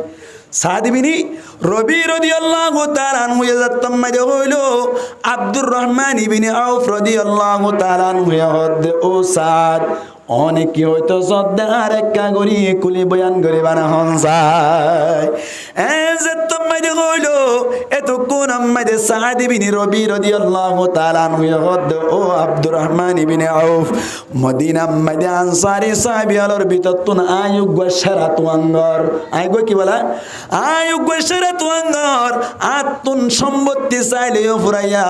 সাদ ইবনে রবি রাদিয়াল্লাহু তাআলা আনহু ইয়াতাম মাদে হইলো আব্দুর রহমান ইবনে আউফ রাদিয়াল্লাহু তাআলা আনহু হদ ও সাদ অনেক হয়তো সদ্দার একা গরি কুলি বয়ান করে বানা হনসায় যে তোমাদের হইলো এত কোন আমাদের সাদ ইবনে রবি রাদিয়াল্লাহু তাআলা আনহু হদ ও আব্দুর রহমান ইবনে আউফ মদিনা মধ্যে আনসারি সাহাবীদের ভিতর তুন আয়ুগ গশরাত ওয়াঙ্গর আইগো কি বলা আয়ুগ গশরাত ওয়াঙ্গর আতুন সম্পত্তি চাইলেও ফুরাইয়া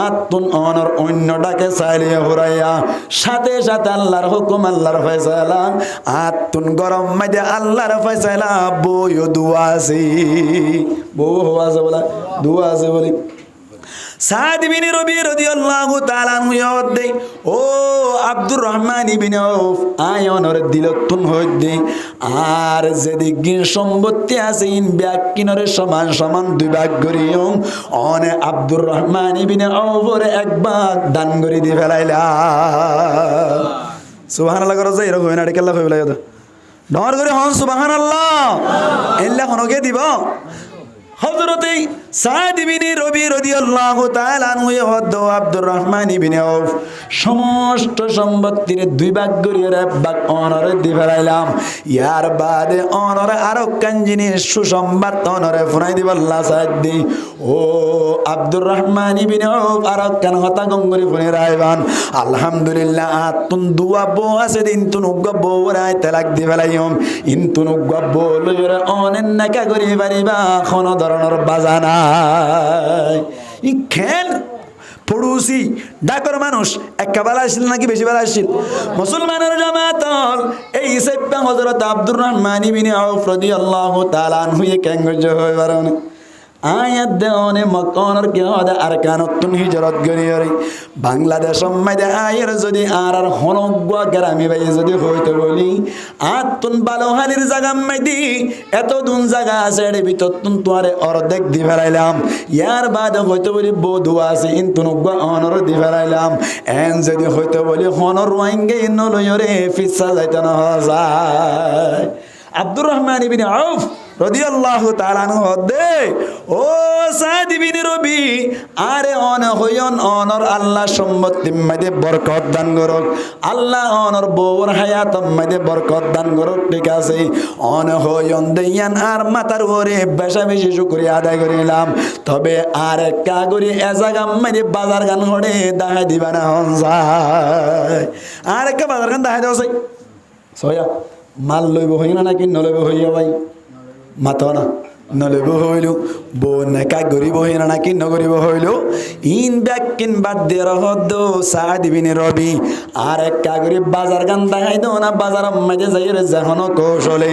আতুন অনর অন্য ডাকে চাইলেও ফুরাইয়া সাথে সাথে আল্লাহর হুকুম আল্লাহর ফয়সালা আতুন গরম মধ্যে আল্লাহর ফয়সালা বইও দুয়া আছে বউ আছে বলা দুয়া আছে বলি সাদ ইবনে রবি রাদিয়াল্লাহু তাআলা আনহু ইয়াদে ও আব্দুর রহমান ইবনে আউফ আয়নর দিলতুন হইদে আর যেদিকে সম্পত্তি আছে ইন ব্যাকিনরে সমান সমান দুই ভাগ করিও অনে আব্দুর রহমান ইবনে আউফর এক ভাগ দান করে দি ফেলাইলা সুবহানাল্লাহ করো যাই এরকম না কেল্লা কইলা কথা ডর করে হন সুবহানাল্লাহ এল্লা হনকে দিব হযরতে সাদ ইবনে রবি রাদিয়াল্লাহু তাআলা আনহু হদ আব্দুর রহমান ইবনে আউফ সমস্ত সম্পত্তির দুই ভাগ করিয়া এক ভাগ অনরে দি ফেলাইলাম ইয়ার বাদে অনরে আরো কান জিনিস সুসংবাদ অনরে ফুরাই দিব আল্লাহ সাদ দি ও আব্দুর রহমান ইবনে আউফ আরো কান হতা গঙ্গরি ফুনে রাইবান আলহামদুলিল্লাহ আতুন দুয়া বো আছে দিন তুন গব্বো রাই তালাক দি ফেলাইম ইনতুন গব্বো লইরা অনেন নাকা করি পারিবা কোন ধরনের বাজানা ই খেল পড়ুসি ডাকর মানুষ একটা বেলা আসছিল নাকি বেশি বেলা আসছিল মুসলমানের জামাতল এই হিসাবটা হযরত আব্দুর রহমান ইবনে আউফ রাদিয়াল্লাহু তাআলা আনহু কেঙ্গজ হয়ে পারেন আয়াত দেওয়ানে মক্কার কে হদে আর কানতুন হিজরত গরিয়রে বাংলাদেশ মাইদে আয়ের যদি আর হনগ্বা গ্রামে ভাই যদি হইতে বলি আতুন ভালো হালির জায়গা মাইদি এত দুন জায়গা আছে এর ভিতর তুন তোয়ারে অর্ধেক দি ফেলাইলাম ইয়ার বাদে হইতে বলি বধু আছে ইনতুনগ্বা অনর দি ফেলাইলাম এন যদি হইতে বলি হনর ওয়াইঙ্গে নলয়রে ফিসা যাইতে না যায় আব্দুর রহমান ইবনে আউফ রাদিয়াল্লাহু তাআলা আনহু দে ও সাদ ইবনে রবি আরে অন হইন অনর আল্লাহ সম্মতি মধ্যে বরকত দান করুক আল্লাহ অনর বউর হায়াত মধ্যে বরকত দান করুক ঠিক আছে অন হইন দেয়ান আর মাতার ওরে বেশা বেশি শুকরিয়া আদায় করিলাম তবে আর কাগরি এ জায়গা মধ্যে বাজার গান হড়ে দাহাই দিবা না হন যায় আর একটা বাজার গান দাহাই দেওয়া সয়া মাল লইব হই না নাকি নলইব হইয়া ভাই মাতো না নলইব হইল বোন একা গরিব হই না নাকি নগরিব হইল ইন ব্যাক কিন বাদ দিয়ে রহদ সাদ ইবনে রবি আর একা গরিব বাজার গান দেখাই দো না বাজার মাঝে যাই রে যখন কৌশলে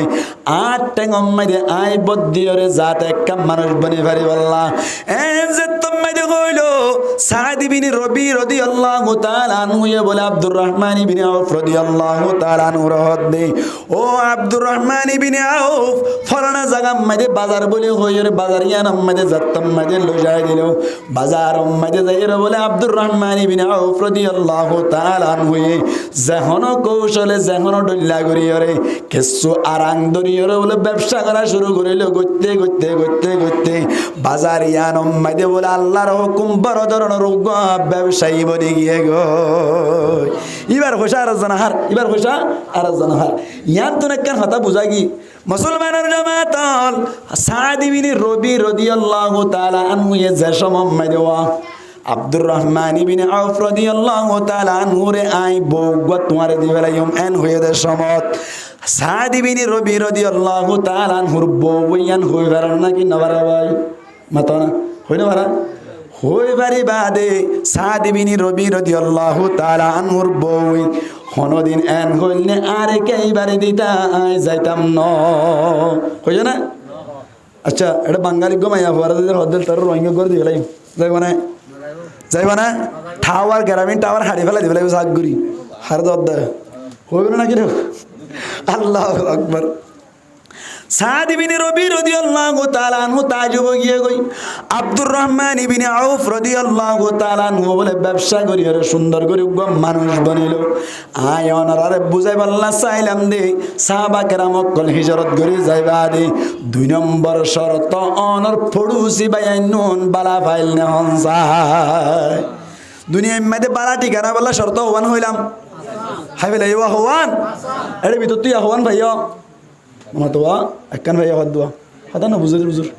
আট ট্যাং মাঝে আই বদ্দিয়রে জাত একটা মানুষ বনি পারি বললা এ যে তোমাদের হইল সাদ ইবনে রবি রাদিয়াল্লাহু তাআলা আনহু বলে আব্দুর রহমান ইবনে আউফ রাদিয়াল্লাহু তাআলা আনহু রহদ দে ও আব্দুর রহমান ইবনে আউফ ফলানা জায়গা মাঝে বাজার বলে হইরে বাজার ইয়ান মাঝে যাত্তম মাঝে লজাই দিল বাজার মাঝে যাইরে বলে আব্দুর রহমান ইবনে আউফ রাদিয়াল্লাহু তাআলা আনহু যখন কৌশলে যখন ডল্লা করিয়রে কিছু আরাং দরিয়রে বলে ব্যবসা করা শুরু করিল গইতে গইতে গইতে গইতে বাজার ইয়ান মাঝে বলে আল্লাহর হুকুম বড় ধরনের ব্যবসায়ী বনে গিয়ে গো এবার হোসা আর জানাহার এবার হোসা আর জানাহার ইয়ান তো নাকি কথা বুঝা কি মুসলমানের জামাতল সাদ ইবনে রবি রাদিয়াল্লাহু তাআলা আনহু যে সময় দেওয়া আব্দুর রহমান ইবনে আউফ রাদিয়াল্লাহু তাআলা আনহু রে আই বউগা তোমারে দিবেলাইম এন হয়ে দে সমত সাদ ইবনে রবি রাদিয়াল্লাহু তাআলা আনহুর বউয়ান হই বারণ নাকি নবারা ভাই মাতো না হই না বারা হই বারি বাদে সাদ ইবনে রবি রাদিয়াল্লাহু তাআলা আনহুর বউ কোনদিন এন হইলে আরে কেইবারে দিতা আই যাইতাম ন হইছে না আচ্ছা এটা বাঙালি গমাইয়া ফরাদের হদ্দেল তার রোহিঙ্গা করে দিবেলাই যাইব না টাওয়ার গ্রামীণ টাওয়ার হারিয়ে ফেলা দিবেলাই সাগগুড়ি হার দদ্দা হইবে না নাকি আল্লাহু আকবার সাদ ইবনে রবি রাদিয়াল্লাহু তাআলা আনহু তাজুব গিয়ে গই আব্দুর রহমান ইবনে আউফ রাদিয়াল্লাহু তাআলা আনহু বলে ব্যবসা করি আর সুন্দর করে মানুষ বনিল আয় অনারে বুঝাই বললা চাইলাম দে সাহাবা কেরাম কল হিজরত করে যাইবা দে দুই নম্বর শর্ত অনর ফড়ুসি বাইনুন বালা ফাইল না হন যায় দুনিয়ার মধ্যে বালা ঠিকানা বললা শর্ত হওয়ান হইলাম হাই বলে ইয়া হওয়ান এর ভিতর তুই হওয়ান ভাইয়া মাতোয়া একখান ভাইয়া হাত দোয়া হাতা না বুঝুর বুঝুর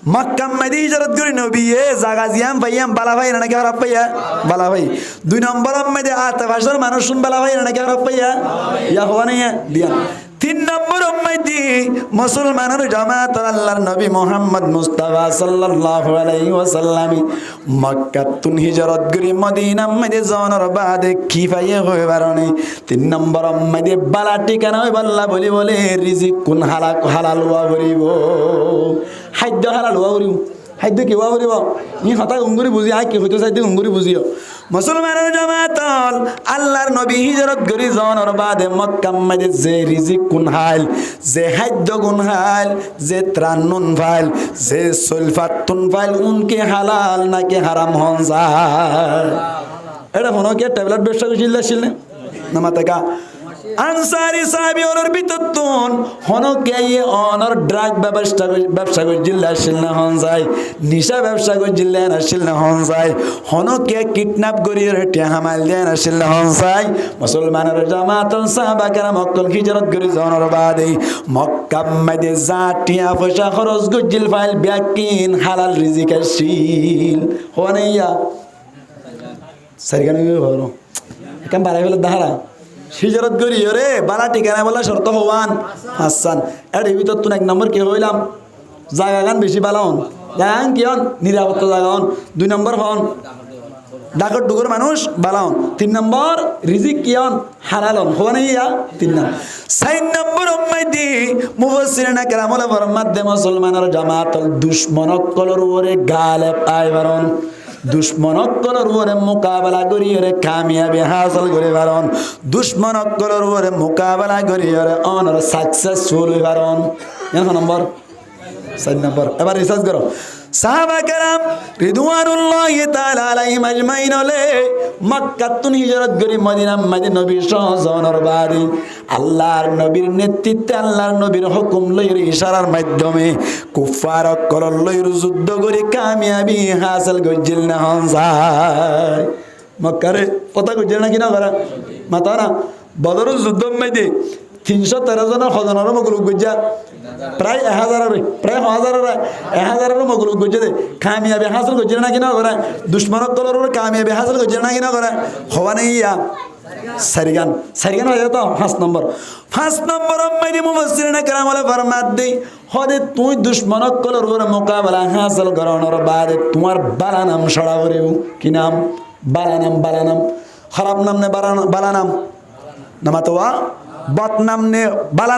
মক্কা মদিনা হিজরত করে নবী এ জায়গা জিয়াম ভাইয়াম বালা ভাই না কেউ রাপাইয়া বালা ভাই দুই নম্বর মধ্যে আত ভাষার মানুষ শুন বালা ভাই না কেউ রাপাইয়া ইয়া হওয়া নাই দিয়া তিন নম্বর উম্মতি মুসলমানের জামাত আল্লাহর নবী মুহাম্মদ মুস্তাফা সাল্লাল্লাহু আলাইহি ওয়াসাল্লাম মক্কা তুন হিজরত করে মদিনা মধ্যে যাওয়ার বাদে কি পাইয়ে হয়ে বারণে তিন নম্বর উম্মতি বালা ঠিকানা হই বল্লা বলি বলে রিজিক কোন হালাল ওয়া করিব খাদ্য হালাল ওয়া করিব খাদ্য কি ওয়া করিব নি হতা উঙ্গুরি বুঝি আই কি হইতো চাইতে উঙ্গুরি বুঝিও মুসলমানের জামাতল আল্লাহর নবী হিজরত করে যাওয়ার বাদে মক্কা মধ্যে যে রিজিক কোন হাল যে খাদ্য কোন হাল যে ত্রাণ নুন ফাইল যে সুলফাত তুন ফাইল উনকে হালাল নাকি হারাম হন যায় এটা হনো কি ট্যাবলেট ব্যবসা করেছিল না মাতাকা আনসারি সাহাবী ওর বিততুন হনো কে অনর ড্রাগ ব্যবসা করেছিল না হন যায় নিশা ব্যবসা করেছিল না হন যায় হনো কে কিডন্যাপ করিয়ে রেটে হামাল দেন না হন যায় মুসলমানের জামাতন সাহাবা কেরাম মক্কা হিজরত করে যাওয়ার বাদে মক্কা মধ্যে জাটিয়া পয়সা খরচ করেছিল ফাইল ব্যাকিন হালাল রিজিক আসিল হনাইয়া সারিগানে হলো কেন বাড়াই ফেলে দাহারা হিজরত করি রে বালা ঠিকানা বলা শর্ত হওয়ান হাসান এর ভিতর তুন এক নম্বর কে হইলাম জায়গা গান বেশি বালা হন জায়গা কি হন নিরাপত্তা জায়গা হন দুই নম্বর হন ডাকর ডুগর মানুষ বালাউন 3 নম্বর রিজিক কিয়ন হালালন হওয়ানি ইয়া 3 নম্বর 4 নম্বর উম্মতি মুফাসসিরিনা কেরামুল ফরমাতে মুসলমানের জামাতল দুশমনকলর উপরে গালে পাইবারন দুশ্মনকলর উপরে মোকাবেলা করি ওরে কামিয়াবি হাসিল করে পারন দুশ্মনকলর উপরে মোকাবেলা করি ওরে অনর সাকসেসফুল হই পারন এখন নম্বর 4 নম্বর এবার রিসার্চ করো সাহাবা কেরাম রিদওয়ানুল্লাহি তাআলা আলাইহিম আজমাইন হলে মক্কাতুন হিজরত করি মদিনা মদিনা নবীর সহজনর বাড়ি আল্লাহর নবীর নেতৃত্বে আল্লাহর নবীর হুকুম লইর ইশারার মাধ্যমে কুফার কলর লইর যুদ্ধ করে কামিয়াবি হাসিল গজ্জিল না হন যায় মক্কারে কথা গজ্জিল না কিনা করা মাতা না বদর যুদ্ধ মধ্যে 313 জনের খজনের মগলুক গজ্জা প্রায় 1000 মগলুক গজ্জা দে কামিয়াবি হাসিল গজ্জিল না কিনা করা দুশমনক কলর কামিয়াবি হাসিল গজ্জিল না কিনা করা হওয়া নেই ইয়া সারিগান হয়ে যেত 5 নম্বর আম্মাইনি মুফাসসিরিনা কেরামুল ফরমাত দেই হদে তুই দুশমনক কলর উপরে মোকাবেলা হাসিল করানোর বাদে তোমার বালা নাম ছড়া করিব কি নাম বালা নাম খারাপ নাম নে বালা নাম নামাতোয়া বদনাম নে বালা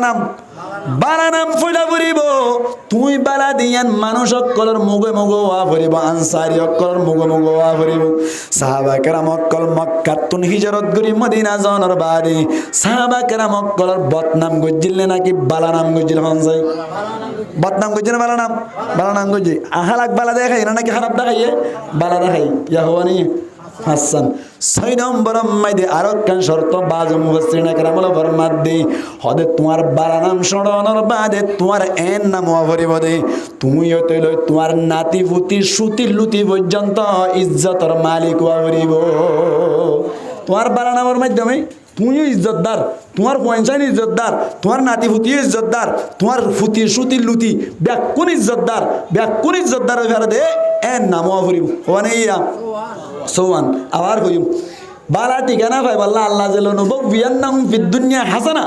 নাম ফুলা ফুরিব তুই বালা দিয়ান মানুষ অকলর মুগে ওয়া ফুরিব আনসারি অকলর মুগে ওয়া ফুরিব সাহাবা কেরাম অকল মক্কাতুন হিজরত করি মদিনা জনের বাড়ি সাহাবা কেরাম অকলর বদনাম গজ্জিলে নাকি বালা নাম গজ্জিল হন যায় বদনাম গজ্জিল বালা নাম গজ্জি আহালাক বালা দেখাই না নাকি খারাপ দেখাইয়ে বালা দেখাই ইয়া হওয়ানি হাসান 6 নম্বর মাইদে আরো কান শর্ত বাজ মুফাসসিরিনা কেরামুল ফরমাত দে হদে তোমার বালা নাম শোনানোর বাদে তোমার এন নাম হরিব দে তুমি হইতে লই তোমার নাতি ফুতি সুতি লুতি পর্যন্ত ইজ্জতের মালিক হরিব তোমার বালা নামের মাধ্যমে তুমিও ইজ্জতদার তোমার পয়সান ইজ্জতদার তোমার নাতি ফুতি ইজ্জতদার তোমার ফুতি সুতি লুতি ব্যাকুন ইজ্জতদার ফেরা দে এন নাম হরিব হওয়ানে ইয়া সোয়ান আবার কইম বালা ঠিকানা ভাই বললা আল্লাহ জেলনু বিয়ান্নাহুম ফিদ দুনিয়া হাসানা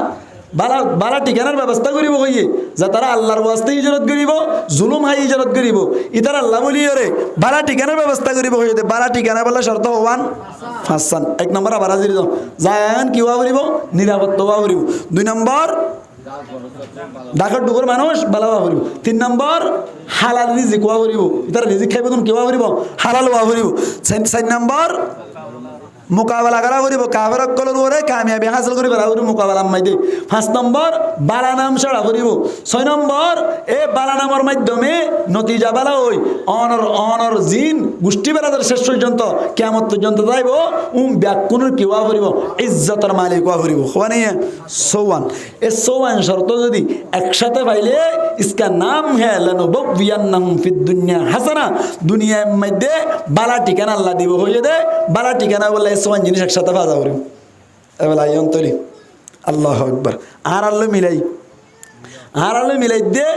বালা ঠিকানার ব্যবস্থা করিব কইয়ে যে তারা আল্লাহর ওয়াস্তে হিজরত করিব জুলুম হাই হিজরত করিব ইতার আল্লাহ বলি রে বালা ঠিকানার ব্যবস্থা করিব কইতে বালা ঠিকানা বলা শর্ত ওয়ান হাসান 1 নম্বর আবার হাজির জায়ান কি ওয়া করিব নিরাপত্তা ওয়া করিব 2 নম্বর ডাকর ডুগর মানুষ বালা ওয়া করিব 3 নম্বর হালাল রিজিক ওয়া করিব ইতার রিজিক খাইব তুমি কি ওয়া করিব হালাল ওয়া করিব 4 নম্বর মোকাবেলা করা করিব কাফেরক কলর ওরে কামিয়াবি হাসিল করিব আর মোকাবেলা মাইদে 5 নম্বর বালা নাম ছড়া করিব 6 নম্বর এ বালা নামের মাধ্যমে নতিজা বালা হই অনর জিন গোষ্ঠী বেরাদার শেষ পর্যন্ত কিয়ামত পর্যন্ত যাইব ব্যাকুনের কি ওয়া করিব ইজ্জতের মালিক ওয়া করিব মানে সোয়ান এ সোয়ান শর্ত যদি একসাথে পাইলে ইসকা নাম হ্যাঁ লানুববিয়ান্নাহুম ফিদ দুনিয়া হাসানা দুনিয়ার মধ্যে বালা ঠিকানা আল্লাহ দিব হইয়ে দে বালা ঠিকানা বলে সোয়ান জিনিস একসাথে ভাজা করিব এবেলা ইয়ন্তরি আল্লাহু আকবার আর আল্লাহ মিলাই দে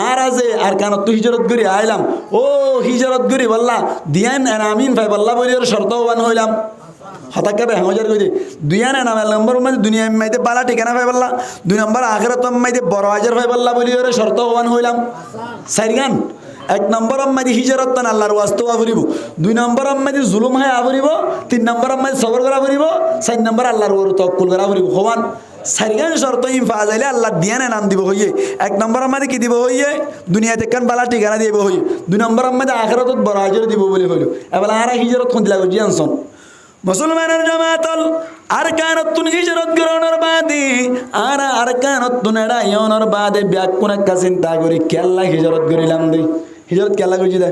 আর আজে আর কান তুই হিজরত করি আইলাম ও হিজরত করি বললা দিয়ান আমিন ভাই বললা বলি শর্ত ওয়ান হইলাম হঠাৎ হাজার কই দুইয়া না নম্বর মধ্যে দুনিয়া মাইতে বালা ঠিকানা ভাই বললা 2 নম্বর আখিরাত মাইতে বড় হাজার ভাই বললা বলি শর্ত ওয়ান হইলাম 4 গান 1 নম্বর আম্মাদি হিজরত তান আল্লাহর ওয়াস্তে আবরিব 2 নম্বর আম্মাদি জুলুম হায় আবরিব 3 নম্বর আম্মাদি সবর করা আবরিব 4 নম্বর আল্লাহর ওপর তাওয়াক্কুল করা আবরিব হওয়ান সারিগান শর্ত ইনফাজাইলে আল্লাহ দিয়ানে নাম দিব হইয়ে 1 নম্বর আম্মাদি কি দিব হইয়ে দুনিয়াতে কান বালা ঠিকানা দিব হইয়ে 2 নম্বর আম্মাদি আখিরাতত বড় হাজার দিব বলি হইল এবেলা আর হিজরত কোন দিলা জিয়ানসন মুসলমানের জামাতল আরকানাতুন হিজরত গ্রহণের বাদে আর আরকানাতুন এড়াইয়নের বাদে ব্যাকুন একটা চিন্তা করি কেল্লা হিজরত করিলাম দেই হিজরত কেল্লা করছি দে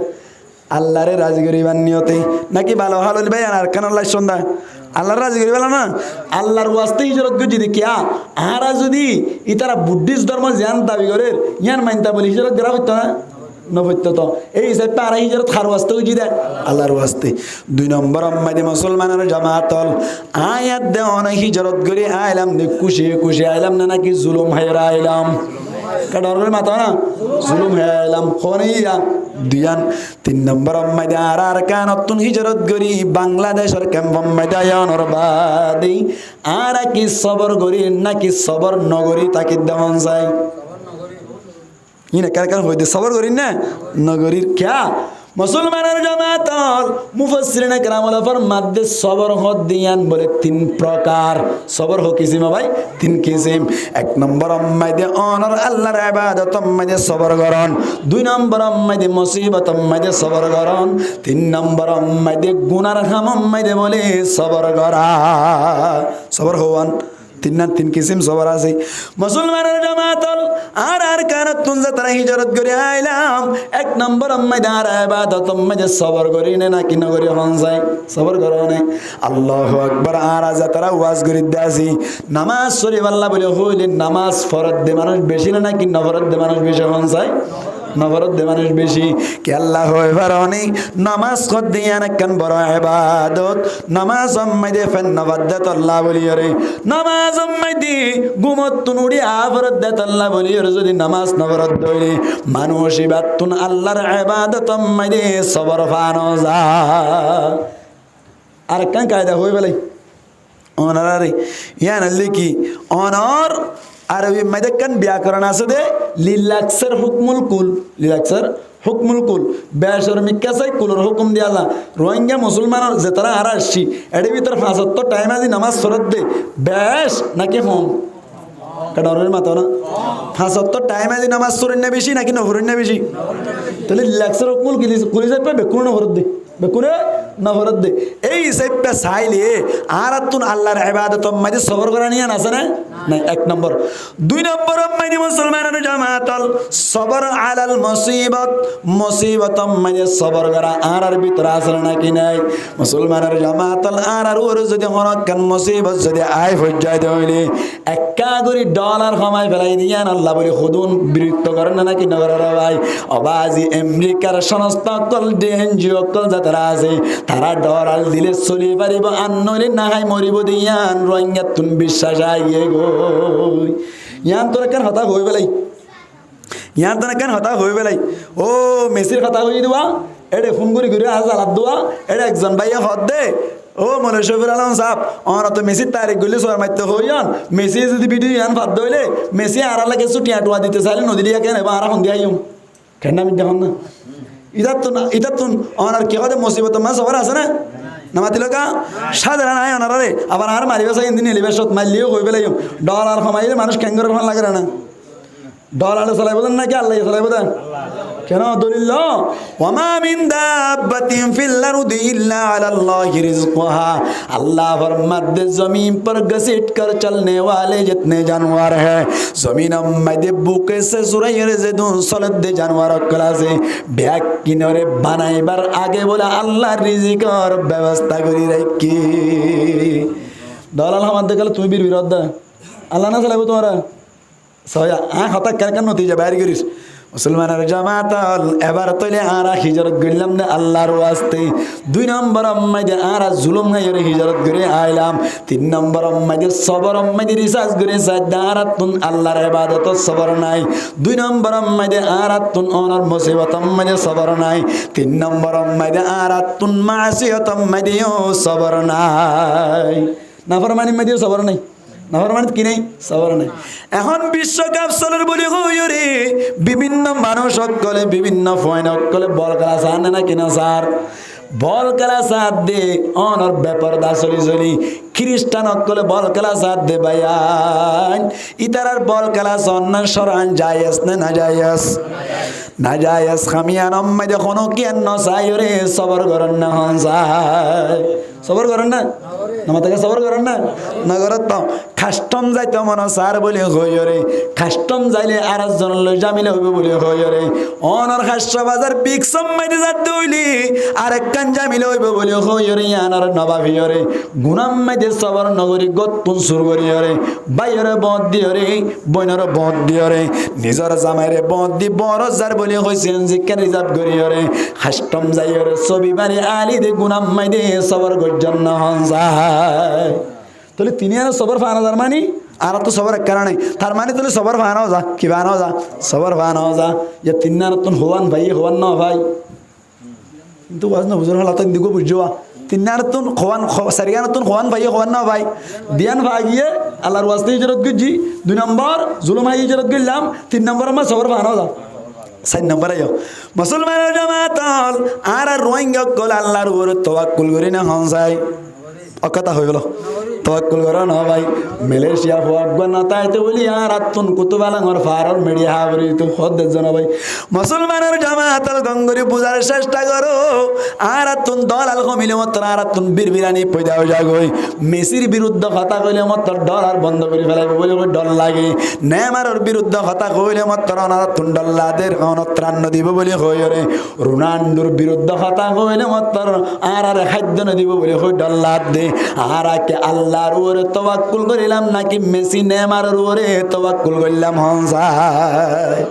আল্লাহরে রাজি করিবার নিয়তে নাকি ভালো ভালো ভাই আর কান আল্লাহ সন্ধ্যা আল্লাহর রাজি করিবার না আল্লাহর ওয়াস্তে হিজরত করছি দে কিয়া আরা যদি ইতারা বুদ্ধিস্ট ধর্ম জ্ঞান দাবি করে ইয়ান মানতা বলি হিজরত করা হইতো না নবত্য তো এই হিসাবে পারা হিজরত খার ওয়াস্তে উজি দেয় আল্লাহর ওয়াস্তে 2 নম্বর আম্মাদি মুসলমানের জামাতল আয়াত দেওয়া না হিজরত করে আইলাম নে খুশি আইলাম না নাকি জুলুম হায়রা আইলাম কাডর মাথা না জুলুম আইলাম খনিয়া দিয়ান 3 নম্বর আম্মাদি আর কানাতুন হিজরত করি বাংলাদেশের ক্যাম্প ময়দায়নর বাদি আর কি সবর করি নাকি সবর নগরী তাকে দেওয়ান যায় ইনে কার হইতে সবর করি না নগরীর ক্যা মুসলমানের জামাতল মুফাসসিরিনে কেরাম ওয়ালা ফরমাতে সবর হদ দিয়ান বলে তিন প্রকার সবর হো কিসিম ভাই তিন কিসিম এক নম্বর মাইদে অনর আল্লাহর ইবাদত মাইদে সবর করন দুই নম্বর মাইদে মুসিবত মাইদে সবর করন তিন নম্বর মাইদে গুনার হাম মাইদে বলে সবর করা সবর হওয়ান তিন কিসিম সবর আছে মুসলমানের জামাতল আর কারত তুন যারা হিজরত করে আইলাম এক নম্বর মাইদে আর ইবাদত মাইদে সবর করি না কি না করি হন যায় সবর করো না আল্লাহু আকবার আর যারা ওয়াজ করি দাসি নামাজ শরীফ আল্লাহ বলে হইলে নামাজ ফরজ দে মানুষ বেশি না কি নফরত দে মানুষ বেশি হন যায় নফরত দে মানুষ বেশি কে আল্লাহ হয় পারনি নামাজ কর দিয়া না কেন বড় ইবাদত নামাজ মাইদে ফেন নবাদ্দাত আল্লাহ বলি রে নামাজ মাইদে গুমত তুনুড়ি আফরত দেত আল্লাহ বলি রে যদি নামাজ নফরত দইলে মানুষ ইবাদতুন আল্লাহর ইবাদত মাইদে সবর ফানো যা আর কান কায়দা হই বলে অনারে ইয়ান লিখি অনর আরবি মাইদে কান ব্যাকরণ আছে দে লিলাকসার হুকমুল কুল লিলাকসার হুকমুল কুল বেশর মিক্কাসাই কুলর হুকুম দিয়ালা রোহিঙ্গা মুসলমানের যে তারা আর আসছি এর ভিতর 75 টাইম আজি নামাজ ফরজ দে বেশ নাকি হোম কাডরের মাথা না 75 টাইম আজি নামাজ সুরিন না বেশি নাকি নফরিন না বেশি তাহলে লিলাকসার হুকমুল কি কুলিসে পে বেকুন ফরজ দে বেকুনে না ফরজ দে এই সেপে চাইলে আর তুন আল্লাহর ইবাদত মাঝে সবর করা নিয়ে আছে না নাই এক নম্বর দুই নম্বর মাইনি মুসলমানের জামাতল সবর আলাল মুসিবত মাঝে সবর করা আর ভিতর আসলে নাকি নাই মুসলমানের জামাতল আর ওর যদি হরকান মুসিবত যদি আয় পর্যায় হইলে একা করে ডলার কমাই ফেলাই দিয়ান আল্লাহ বলে খুদুন বিরক্ত করেন না নাকি না করার ভাই অবাজি আমেরিকার সংস্থা কল এনজিও কল যারা আছে তারা ডলার দিলে চলি পারিব আর নইলে না হয় মরিব দিয়ান রোহিঙ্গা তুন বিশ্বাস আইয়ে গো ইয়ান তোর কেন হতা হয়ে বেলাই ইয়ান তোর কেন হতা হয়ে বেলাই ও মেসির কথা হয়ে দেওয়া এডে ফোন করে ঘুরে আজ আলাদ দেওয়া এটা একজন ভাইয়া হদ দে ও মনে শফির আলম সাহেব অনা তো মেসির তারিখ গুলি সোয়ার মারতে হইয়ান মেসি যদি ভিডিও ইয়ান ফাদ দইলে মেসি আর লাগে ছুটিয়া টুয়া দিতে চাইলে নদী দিয়া কেন এবার আর সন্ধিয়া আইম কেন আমি দেখুন না ইদার তুন অনার কি হয় মুসিবত মা সবার আছে না নামাতিল কা সাধারণ আয় অনারে আবার আর মারিবা চাই দিন এলিভেশন মারলিও কই পেলাই ডলার কমাইলে মানুষ ক্যাঙ্গরের ফোন লাগে না ডলার চালাইব দেন নাকি আল্লাহ চালাইব দেন কেন দলিল ওয়ামা মিন দাব্বাতিন ফিল আরদি ইল্লা আলাল্লাহি রিজকুহা अल्लाह फरमाते जमीन पर घसीट कर चलने वाले जितने जानवर हैं जमीन में बुके से सुरैर से दून सलद दे जानवर कला से ब्याग किनारे बनाई बार आगे बोला अल्लाह रिजिक और व्यवस्था करी रखी डॉलर हम देखल तुम भी विरोध अल्लाह ना चलाबो तुम्हारा सया आ हता कर नतीजा বাইর করিস মুসলমানের জামাতল এবার তলে আরা হিজরত গইলাম না আল্লাহর ওয়াস্তে দুই নম্বর মাইদে আরা জুলুম গায়রে হিজরত করে আইলাম তিন নম্বর মাইদে সবর মাইদে রিসার্চ করে সাদারাতুন আল্লাহর ইবাদত সবর নাই দুই নম্বর মাইদে আরাতুন অনর মুসিবত মাইদে সবর নাই তিন নম্বর মাইদে আরাতুন মাসিয়াত মাইদে সবর নাই নাফরমানি মাইদে সবর নাই নাফরমানি কি নাই সবর নাই এখন বিশ্বকাপ চলের বলি হইরে বিভিন্ন মানুষ সকলে বিভিন্ন ফয়ন সকলে বল খেলা চান না কিনা স্যার বল খেলা সাথ দে অনর বেপরদা চলি খ্রিস্টান সকলে বল খেলা সাথ দে ভাইয়ান ইতারার বল খেলা সন্না সরান জায়েজ না জায়েজ না জায়েজ খামিয়ান আম্মা যখন কি ন সাইরে সবর করেন না হন যায় সবর করেন না নামাতাকে সবর করেন না নগরত পাও কাস্টম যাইতে মন সার বলে হইরে কাস্টম যাইলে আর জন জামিলে হইবে বলে হইরে অনর হাসরা বাজার বিগ সম্মাইতে যাতে হইলি আরেক কান জামিলে হইবে বলে হইরে আনার নবাবিরে গুনাম মাইতে সবর নগরী গতুন সুর করিরে বাইরে বদ দিরে বইনর বদ দিরে নিজর জামাইরে বদ দি বড় জার বলে হইছেন যে কেন রিজার্ভ করিরে কাস্টম যাইরে ছবি বাড়ি আলি দে গুনাম মাইতে সবর গজ্জন হন যায় তাহলে তিনি আর সবর ফানা যার মানে আর তো সবর কারণে তার মানে তাহলে সবর ফানাও যা কি বানাও যা সবর ফানাও যা ইয়া তিনার তুন হওয়ান ভাই হওয়ান না ভাই কিন্তু ওয়াজ না হুজুর হলা তাই দিগো বুঝবা তিনার তুন হওয়ান সারিয়ান তুন হওয়ান ভাই হওয়ান না ভাই দিয়ান ভাগিয়ে আল্লাহর ওয়াস্তে হিজরত গজি দুই নম্বর জুলুম হাই হিজরত গেলাম তিন নম্বর আমরা সবর ফানাও যা 4 নম্বর আইও মুসলমানের জামাত হল আর রোহিঙ্গা কল আল্লাহর উপর তাওয়াক্কুল করি না হন যায় অকথা হয়ে গেল তাওয়াক্কুল করো না ভাই মালয়েশিয়া ফুয়াগন না তাইতে বলি আর আতুন কুতুবালাঙ্গর ফারর মিডিয়া হাবরি তো হদ জন ভাই মুসলমানের জামাতাল গঙ্গরি পূজার চেষ্টা করো আর আতুন দলাল কমিলে মত আর আতুন বিরবিরানি পয়দা হয়ে যাগই মেসির বিরুদ্ধে কথা কইলে মত ডলার বন্ধ করে ফেলাইব বলে ডর লাগে নেমারের বিরুদ্ধে কথা কইলে মত আর আতুন ডলাদের অনত্রাণ দিব বলে কই রে রোনাল্ডোর বিরুদ্ধে কথা কইলে মত আর খাদ্য ন দিব বলে কই ডলার দে আর কে আল্লাহর উপরে তাওয়াক্কুল করিলাম নাকি মেসি নেমারের উপরে তাওয়াক্কুল করলাম হনসাই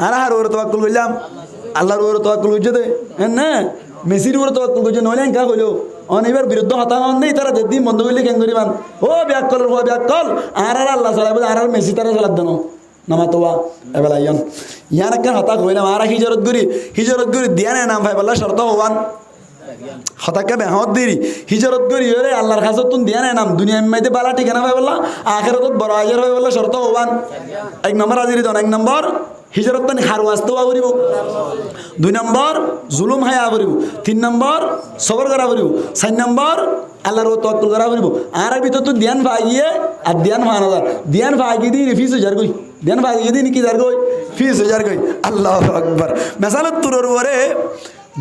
আর উপরে তাওয়াক্কুল করলাম আল্লাহর উপরে তাওয়াক্কুল হইছে দে না মেসির উপরে তাওয়াক্কুল করছে নইলে কা কইলো অনিবার বিরুদ্ধে হতা হন নেই তারা দিন বন্ধ করলে কেন করিবান ও ব্যাককল আর আল্লাহ চালাবো আর মেসি তারা চালাত দেন নামাতোয়া এবেলা ইয়ান একটা হতা কইলাম আর হিজরত করি দিয়া না নাম ভাই বললা শর্ত হওয়ান হতাকে বেহত দেরি হিজরত করি রে আল্লাহর কাছে তুন দিয়া না নাম দুনিয়া মাইতে বালা ঠিকানা ভাই বললা আখিরাতত বড় আজর ভাই বললা শর্ত হওয়ান 1 নম্বর আজিরি দন 1 নম্বর হিজরত তানি হার ওয়াস্তে আবরিব 2 নম্বর জুলুম হায়া আবরিব 3 নম্বর সবর করা আবরিব 4 নম্বর আল্লাহর তাওয়াক্কুল করা আবরিব আর ভিতর তুন ধ্যান ভাগিয়ে আর ধ্যান ভানা ধ্যান ভাগি দি ফিস হাজার কই ধ্যান ভাগি দি কি হাজার কই ফিস হাজার কই আল্লাহু আকবার মেসালত তুরর ওরে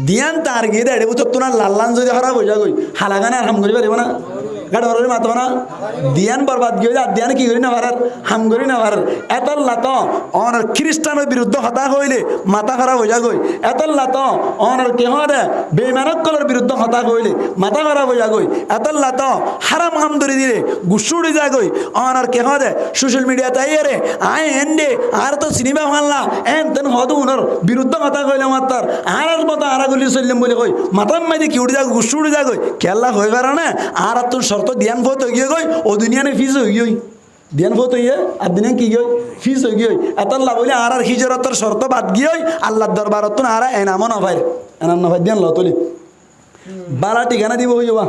দিয়ান তার গিয়ে দেড়ে বছর তোমার লাল্লান যদি খারাপ হয়ে যাগই হালাগানে আর হাম করি পারিব না গাড়ি হরে মাতব না দিয়ান বরবাদ গিয়ে আর দিয়ান কি করি না পারার হাম করি না পারার এতল্লা তো অনার খ্রিস্টানের বিরুদ্ধে হতা হইলে মাথা খারাপ হয়ে যাগই এতল্লা তো অনার কেহ দে বেমানকলের বিরুদ্ধে হতা হইলে মাথা খারাপ হয়ে যাগই এতল্লা তো হারাম হাম ধরে দিলে গুসুড়ি যাগই অনার কেহ দে সোশ্যাল মিডিয়া তাই রে আয় এন্ডে আর তো সিনেমা মানলা এন তেন হদ উনার বিরুদ্ধে হতা হইলে মাতার আর মতো আরাগুলি চললাম বলে কই মাথার মাঝে কি উড়ে যাগ গুসুড়ি যাগই খেলা হয়ে পারে না আর তোর শর্ত ধ্যান ভোট হয়ে গিয়ে গই ও দুনিয়ানে ফিস হয়ে গিয়ে ধ্যান ভোট হইয়ে আর দিনে কি গই ফিস হয়ে গিয়ে এতল্লা বলে আর হিজরতর শর্ত বাদ গিয়ে আল্লাহর দরবারত তো আর এনামও না ভাই এনাম না ভাই ধ্যান লতলি বালা ঠিকানা দিব হয়ে যাবা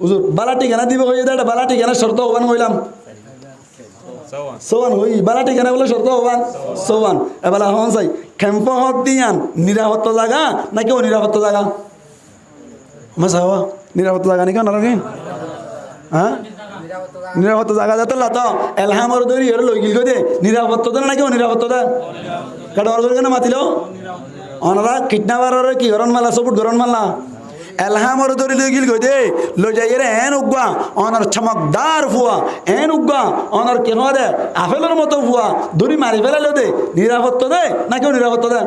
হুজুর বালা ঠিকানা দিব হয়ে যায় বালা ঠিকানা শর্ত হবান হইলাম সোয়ান হই বালা ঠিকানা বলে শর্ত হবান সোয়ান এবেলা হন চাই খেম্প হক দিয়ান নিরাপত্তা জায়গা নাকি অনিরাপত্তা জায়গা আমার চাওয়া নিরাপত্তা জায়গা নাকি নালাগে হ্যাঁ নিরাপত্তা জায়গা যাতে লাতা এলহামর দৌড়ি এর লই গিল দে নিরাপত্তা নাকি অনিরাপত্তা কাটা অর্ডার কেন মাতিল অনারা কিডন্যাপার কি গরম মালা সবুট গরম মালা এলহামর দৌড়ি লই গিল দে লই যাই রে এন উগা অনার চমকদার ফুয়া এন উগা অনার কেন দে আপেলের মতো ফুয়া দড়ি মারি ফেলাইলো দে নিরাপত্তা দে নাকি অনিরাপত্তা দে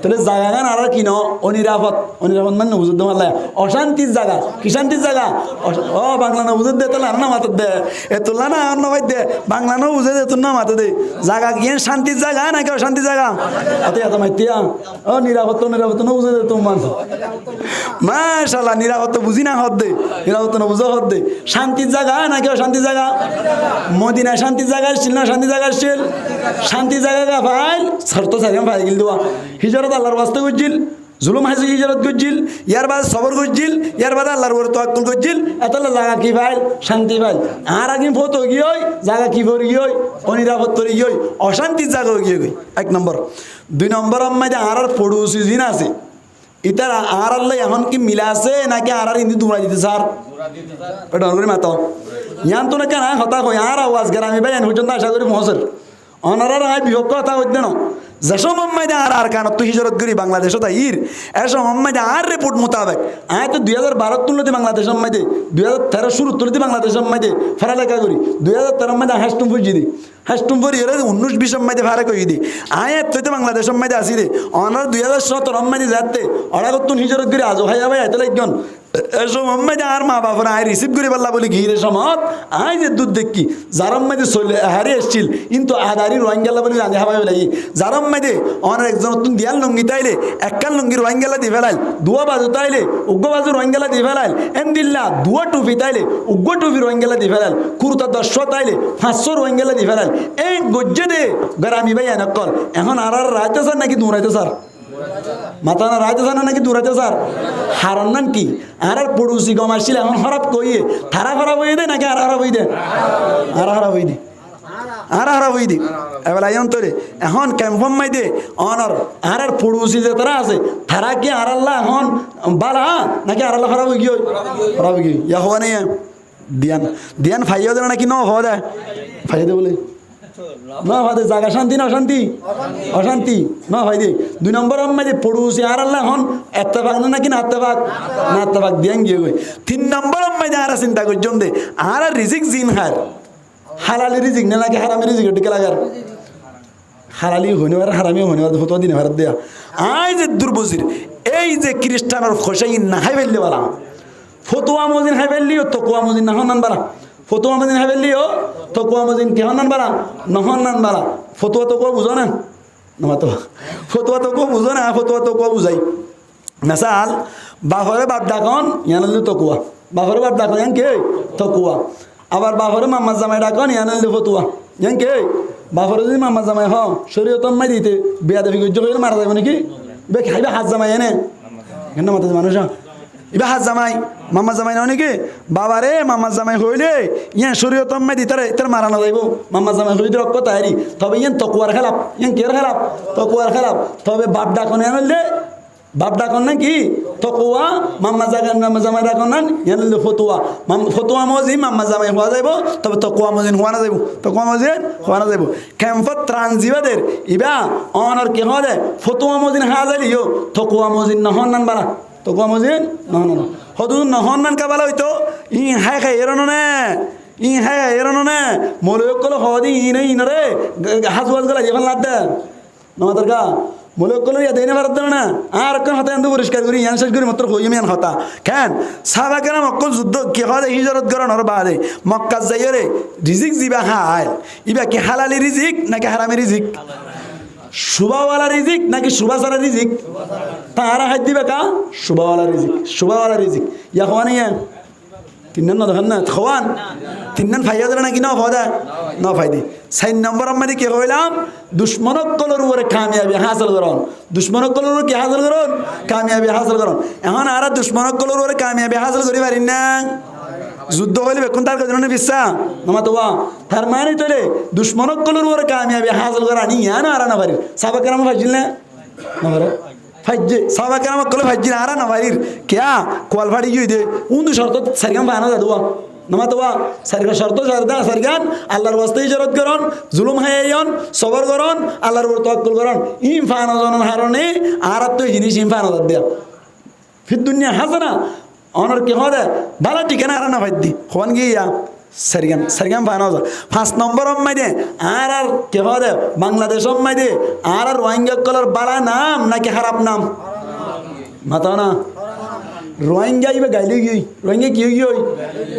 তাহলে জায়গা আর কিন অনিরাপদ মানে বুঝতে পারলে অশান্তির জায়গা কি শান্তির জায়গা ও বাংলা না বুঝে দে তাহলে আর না মাথা দে এ তোলা না আর না ভাই দে বাংলা না বুঝে দে তোর না মাথা দে জায়গা গিয়ে শান্তির জায়গা নাকি অশান্তির জায়গা অত এত মাইতিয়া ও নিরাপত্তা না বুঝে দে তোমার মাশাআল্লাহ নিরাপত্তা বুঝি না হদ দে নিরাপত্তা না বুঝো হদ দে শান্তির জায়গা নাকি অশান্তির জায়গা মদিনায় শান্তির জায়গা ছিল না শান্তির জায়গা ছিল শান্তির জায়গা ভাই শর্ত সারিয়াম ভাই গিল দেওয়া হিজরত আল্লাহর ওয়াস্তে করছিল জুলুম হাসি হিজরত করছিল ইয়ার বাদ সবর করছিল ইয়ার বাদ আল্লাহর উপর তাওয়াক্কুল করছিল এতলা জায়গা কি ভাই শান্তি ভাই আর আগে ফটো গিয়ে জায়গা কি ভরে গিয়ে অনিরাপদ করে গিয়ে অশান্তির জায়গা গিয়ে গই 1 নম্বর 2 নম্বর আমাদের আর পড়ুসি জিন আছে ইতার আর আল্লাহ এখন কি মিলা আছে নাকি আর ইন্দি দূরা দিতে স্যার এটা করে মাতো ইয়ান তো না কেন হতা কই আর আওয়াজ গ্রামে ভাই আমি পর্যন্ত আশা করি মহসর অনারার আয় বিভক্ত কথা হইতে না যেসব মাম্মাইদে আর কান তো হিজরত করি বাংলাদেশ তাইর এসব মাম্মাইদে আর রিপোর্ট মোতাবেক আয় তো 2012 তুলতে বাংলাদেশ মাইদে 2013 শুরু তুলতে বাংলাদেশ মাইদে ফেরা লেখা করি 2013 মাইদে হাসটুম ফুজি দি হাসটুম ফুরি এর 19-20 মাইদে ফারা কই দি আয় তো বাংলাদেশ মাইদে আসি রে অনার 2017 মাইদে যাতে অড়াগতুন হিজরত করি আজো ভাইয়া ভাই এত লাগন এসব মাইদে আর মা বাবা আয় রিসিভ করি পাল্লা বলি ঘিরে সমত আয় যে দুধ দেখি যারম মাইদে চলে হারি এসছিল কিন্তু আদারি রোহিঙ্গালা বলি জানি হাবাই লাগি যারম মাইদে অনার একজন নতুন দিয়াল লুঙ্গি তাইলে এককাল লুঙ্গি রোহিঙ্গালা দি ফেলাইল দুয়া বাজু তাইলে উগ্র বাজু রোহিঙ্গালা দি ফেলাইল এমদিল্লা দুয়া টুপি তাইলে উগ্র টুপি রোহিঙ্গালা দি ফেলাইল কুরতা 10 তাইলে 500 রোহিঙ্গালা দি ফেলাইল এই গজ্জে দে গ্রামি ভাই এনেকল এখন আর রাইতে স্যার নাকি দূরাইতে স্যার মাথা না রাইতে স্যার নাকি দূরাইতে স্যার হারান নাম কি আর পড়ুসি গম আসছিল এখন খারাপ কইয়ে থারা খারাপ হয়ে দে নাকি আর খারাপ হয়ে দে আর খারাপ হয়ে দে আর হারা হই দি এবার আইন তোরে এখন ক্যাম্পম মাই দে অনর আর পড়ুসি যে তারা আছে তারা কি আর আল্লাহ এখন বালা নাকি আর আল্লাহ খারাপ হয়ে গিয়ে ইয়া হওয়া নেই দিয়ান দিয়ান ফাইয়া দেবে নাকি ন হওয়া দেয় ফাইয়া দে বলে না ভাই জায়গা শান্তি না অশান্তি অশান্তি না ভাই দে 2 নম্বর আমি যে পড়ুসি আর আল্লাহ এখন এত্তেফাক না নাকি না এত্তেফাক না এত্তেফাক দিয়ান গিয়ে গই 3 নম্বর আমি যে আর চিন্তা করছম দে আর রিজিক জিন হার হালালি রিজিক না নাকি হারামি রিজিক টিকে লাগার হালালি হইনবার হারামি হইনবার ফটো দিন ভারত দেয়া আই যে দুর্বজির এই যে খ্রিস্টানের খোসাই না হাই ফেললে বালা ফতোয়া মজিন হাই ফেললিও তকুয়া মজিন না হনান বালা ফতোয়া মজিন হাই ফেললিও তকুয়া মজিন কে হনান বালা নহনান বালা ফতোয়া তকুয়া বুঝো না না তো ফতোয়া তকুয়া বুঝো না ফতোয়া তকুয়া বুঝাই মিসাল বাহরে বাপ ডাকন ইয়ানলি তকুয়া বাহরে বাপ ডাকন ইয়ান কে তকুয়া আবার বাহরে মাম্মা জামাই ডাকন ইয়ানলি ফতোয়া ইয়ান কে বাহরে যদি মাম্মা জামাই হ শরীয়ত মাই দিতে বিয়া দেবী গজ্জ করে মারা যাবে নাকি বে খাইবে হাত জামাই এনে কেন মাথা মানুষ ইবা হাত জামাই মাম্মা জামাই নাও নাকি বাবা রে মাম্মা জামাই হইলে ইয়া শরীয়ত মাই দিতে তার মারানো যাইব মাম্মা জামাই হইলে রক্ত তাইরি তবে ইয়ান তকুয়ার খেলাপ ইয়ান কের খেলাপ তকুয়ার খেলাপ তবে বাপ ডাকন আনলে বাপ ডাকন না কি তকুয়া মাম্মা জামাই ডাকন না ইয়ানলে ফতুয়া ফতুয়া মজি মাম্মা জামাই হওয়া যাইব তবে তকুয়া মজিন হওয়া না যাইব তকুয়া মজিন হওয়া না যাইব ক্যাম্পত ট্রানজিবাদের ইবা অনর কি হয় ফতুয়া মজিন হা যাইলিও তকুয়া মজিন নহন নান বালা তকুয়া মজিন নহন না হদু নহন নান কাবালা হইতো ই হাই খাই এরনো না ই হাই এরনো না মলয়ক কল হদি ইনরে হাজওয়াজ গলা যেখান লাদ দে নমাতার গা মূলক কল ইয়া দেনে ভারত না আর কোন হাতে আন্দু পরিষ্কার করি ইয়ান শেষ করি মাত্র হই মিয়ান হতা কেন সাহাবাকেরা মক্কা যুদ্ধ কি হয় হিজরত করার হর বাদে মক্কা যাইরে রিজিক জিবা হাল ইবা কি হালালি রিজিক নাকি হারামি রিজিক শুভাওয়ালা রিজিক নাকি শুভাসারা রিজিক তারা হাত দিবে কা শুভাওয়ালা রিজিক ইয়া হওয়া নেই তিনজন না দেখেন না খাওয়ান তিনজন ফাইয়া দিলে নাকি না ফায়দা না ফায়দে 4 নম্বর আমি কি হইলাম দুশ্মনক কলর উপরে কামিয়াবি হাসিল করুন দুশ্মনক কলর কি হাসিল করুন কামিয়াবি হাসিল করুন এখন আর দুশ্মনক কলর উপরে কামিয়াবি হাসিল করি পারি না যুদ্ধ হইলে বেকুন তার কাছে বিশ্বাস নমাতোয়া তার মানে তোলে দুশ্মনক কলর উপরে কামিয়াবি হাসিল করা নি না আর না পারি সাবাকেরাম ফাজিল না না ফাইজে সাহাবাকেরাম কলে ফাইজিন আর না পারির কিয়া কোয়াল ফাড়ি গিয়ে দে উন্দু শর্ত সারিগাম বানা দাদুয়া নমা তোয়া সারিগা শর্ত সারদা সারিগান আল্লাহর ওয়াস্তে ইজারত করন জুলুম হাইয়ন সবর করন আল্লাহর উপর তাওয়াক্কুল করন ইমফান জন হারনে আর তো জিনিস ইমফান দাদ দেয়া ফির দুনিয়া হাসানা অনর কি হদে ভালো ঠিকানা আর না ফাইদি হন গিয়া সারিগাম বানা যা 5 নম্বর অম্মাই দে আর কি হদে বাংলাদেশ অম্মাই দে আর রোহিঙ্গা কলর বালা নাম নাকি খারাপ নাম মাতা না রোহিঙ্গা ইবে গাইলি গই রোহিঙ্গা কি গই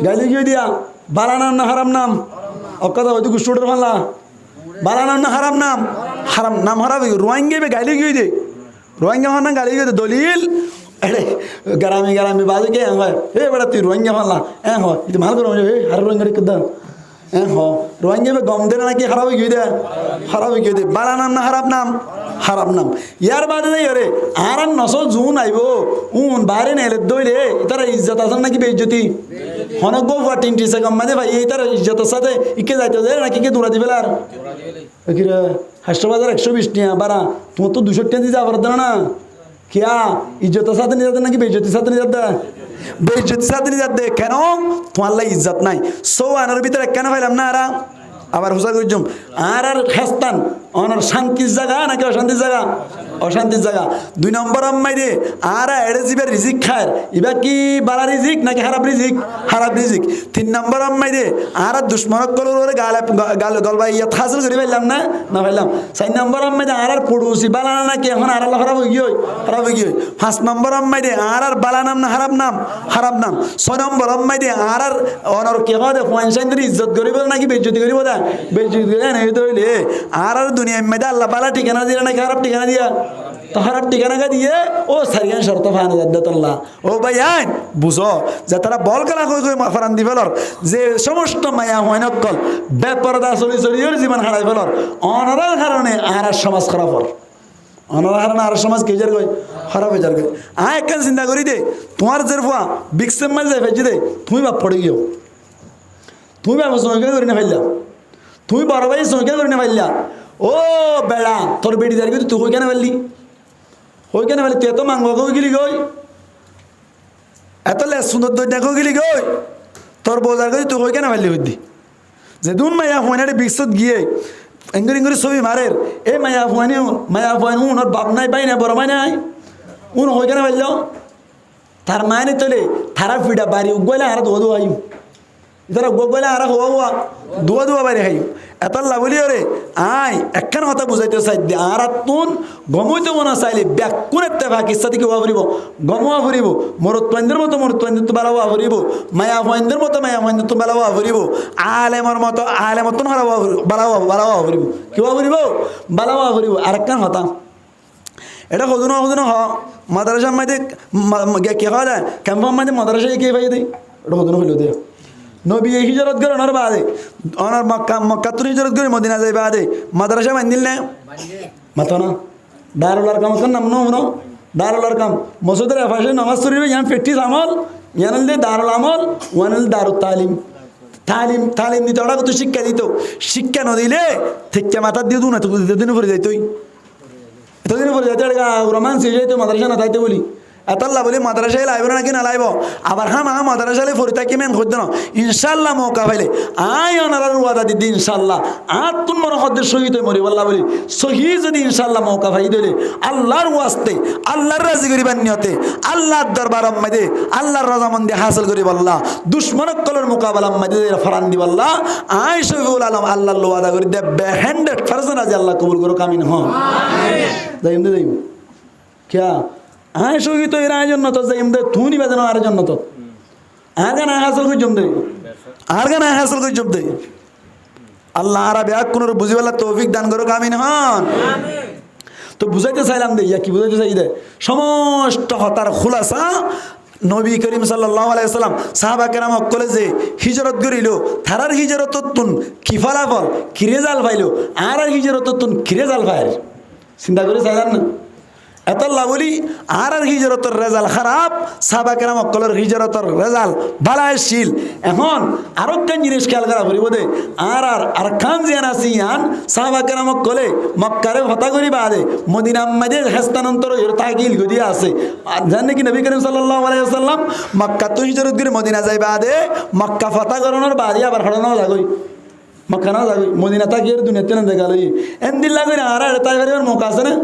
গাইলি গই দিয়া বালা নাম না হারাম নাম অকদা হইতো গুস্টুডর ফালা বালা নাম না হারাম নাম হারাম রোহিঙ্গা ইবে গাইলি গই দে রোহিঙ্গা হন না গাইলি গই দলিল अरे ग्रामी बाजू के हे बड़ा तु रोहिंग्या फाला हो ಇದು ಮಾಲ್ ಕರೋ ಹರ ರೋಹಿಂಗ್ಯ ಕದ್ದ हो रोहिंग्या में गम देना कि खराब हो गई दे बाला नाम ना हराम नाम यार बात नहीं अरे आरन नसो जून आइबो उन बारे ने ले दोइले इतर इज्जत आसन ना कि बेइज्जती हन गो 20 सेकंड माने भाई इतर इज्जत साथे इके जाइतो दे ना कि दूरा दिबेलार किरा हास्टबाजार 120 टिया बारा तू तो 200 टिया दी जा वरदन ना क्या इज्जत साथ नहीं जाता ना कि बेइज्जती साथ नहीं जाता बेइज्जती साथ नहीं जाते কেন তোমার ইজ্জত নাই সো আনার ভিতরে কেন পাইলাম না আরা আবার হুসা কইজুম আর খাস্তান অনর শান্তির জায়গা নাকি অশান্তির জায়গা 2 নম্বর আম্মাই দে আর এড়ে জিবে রিজিক খায় ইবা কি বালা রিজিক নাকি খারাপ রিজিক 3 নম্বর আম্মাই দে আর দুশমনক কলর গাল গলবা ইয়া হাসিল করি পাইলাম না পাইলাম 4 নম্বর আম্মাই দে আর পড়ুসি বালা নাকি এখন আর আল্লাহ খারাপ হই গই 5 নম্বর আম্মাই দে আর বালা নাম না হারাম নাম 6 নম্বর আম্মাই দে আর অনর কে হয় পয়সাইন্দ্র ইজ্জত করিব নাকি বেইজ্জতি করিব দা বেইজ্জতি করে না হইলে আর দুনিয়া में अल्लाह बाला ठिकाना दिया ना खराब ठिकाना दिया तो खराब ठिकाना का दिए ओ सारियान शर्त फाना दद्दत अल्लाह ओ भाईयान बुझो যে তারা বল কলা কই মাফারান দি ফেলর যে সমস্ত মায়া হয় নকল বেপরদা চলির জীবন হারাই ফেলর অনরার কারণে আর সমাজ খারাপ হর অনরার কারণে আর সমাজ কেজার কই খারাপ হয়ে যার কই একখান চিন্তা করি দে তোমার জেরফা বিক্সেম মাল যাই ফেজি দে তুমি বাপ পড়ে গিও তুমি বাপ সময় করি না ফেললা তুই বড় ভাই সঙ্গে করে না পারলা ও বেড়া তোর বেটি দাঁড়িয়ে তুই কই কেন পারলি কই কেন পারলি তুই এত মাংস কই গেলি গই এত লে সুন্দর দৈন্য কই গেলি গই তোর বোঝার কই তুই কই কেন পারলি হইদি যে দুন মাইয়া ফোনারে বিশ্বত গিয়ে ইঙ্গুরি ইঙ্গুরি ছবি মারের এই মাইয়া ফোয়ানি ওর বাপ নাই পাই না বড় মাই নাই উন কই কেন পারল তার মায়নে তোলে তারা ফিডা বাড়ি উগলে আর দোয়া দোয়া ইতারা গোগলে আর হওয়া দোয়া দোয়া বাড়ি খাই এত লাভলি রে আয় একখান কথা বুঝাইতে চাই দে আর তুন গমইতে মনে চাইলে ব্যাকুন একটা ভাকিস্তা থেকে হওয়া ফুরিব গমোয়া ফুরিব মরত্বাইন্দের মতো মরত্বাইন্দের তো বেলাওয়া ফুরিব মায়া ফাইন্দের মতো মায়া ফাইন্দের তো বেলাওয়া ফুরিব আলেমর মতো আলেমত হারাওয়া বালাওয়া ফুরিব কি হওয়া ফুরিব বালাওয়া ফুরিব আর একখান হতা এটা সদুনো হ মাদ্রাসার মাঝে কে খাওয়া যায় ক্যাম্পার মাঝে মাদ্রাসায় কে পাই দেয় এটা সদুনো হইল দিয়ে নবী হিজরত করে ওনার বাদে ওনার মক্কাতুর হিজরত করে মদিনা যাই বাদে মাদ্রাসা বান্ধিল না মাতো না দারুল আরকাম কোন নাম নো দারুল আরকাম মসজিদের পাশে নামাজ পড়িবে ইয়ান প্র্যাকটিস আমল ইয়ান দে দারুল আমল ওয়ান দারুত তালিম দিতে ওরা কত শিক্ষা দিত শিক্ষা ন দিলে থেকে মাথা দিয়ে দু না তো দিন পরে যাইতই এতদিন পরে যাইতে রোমান্স হয়ে যাইতো মাদ্রাসা না তাইতে বলি এতল্লা বলি মাদ্রাসায় লাইব নাকি না লাইব আবার হ্যাঁ মা মাদ্রাসালে ফরিতা কি মেন খুঁজতে না ইনশাল্লাহ মৌকা পাইলে আয় অনারার ওয়াদা দিদি ইনশাল্লাহ আর তুম মনে হদ্দের শহীদ মরি বল্লা বলি শহীদ যদি ইনশাল্লাহ মৌকা পাই দিলে আল্লাহর ওয়াস্তে আল্লাহর রাজি করিবার নিয়তে আল্লাহর দরবার আম্মাদে আল্লাহর রাজামন্দি হাসিল করি বল্লা দুশ্মনক কলর মোকাবেলা আম্মাদে ফারান দি বল্লা আয় শহীদুল আলম আল্লাহর ওয়াদা করি দে ব্যান্ডেড ফারজান আজ আল্লাহ কবুল করো কামিন হন যাইম দে যাইম क्या हाँ शोगी तो इरा जन्नत तो जाइम दे तू नहीं बजना आर जन्नत तो आर का ना हासिल कोई जम दे आर का ना हासिल कोई जम दे अल्लाह आरा ब्याग कुनर बुझी वाला तौफीक दान करो कामिन हान तो बुझाइते চাইলাম দে ইয়া কি বুঝাইতে চাই দে সমস্ত হতার খুলাসা নবী করিম সাল্লাল্লাহু আলাইহি ওয়াসাল্লাম সাহাবা কেরাম কলেজে হিজরত করিল থারার হিজরততুন কি ফলাফল কি রেজাল্ট পাইলো আর হিজরততুন কি রেজাল্ট পায় চিন্তা করে চাইলাম না এতল্লা বলি আর হিজরতের রেজাল্ট খারাপ সাহাবা কেরাম কলের হিজরতের রেজাল্ট বালাইশীল এখন আরো কেন জিনিস খেয়াল করা করিব দে আর খান জিয়ান আসি ইয়ান সাহাবা কেরাম কলে মক্কারে হতা করি বাদে মদিনা মাঝে হস্তান্তর তাকিল গদিয়া আছে জানেন কি নবী করিম সাল্লাল্লাহু আলাইহি ওয়াসাল্লাম মক্কা তো হিজরত করে মদিনা যাই বাদে মক্কা ফতা করানোর বাদে আবার হড়ানো লাগই মক্কা না যাবি মদিনা তাকিয়ে দুনিয়াতে না দেখালই এন্দিল্লা করে আর তাই পারিবার মৌকা আছে না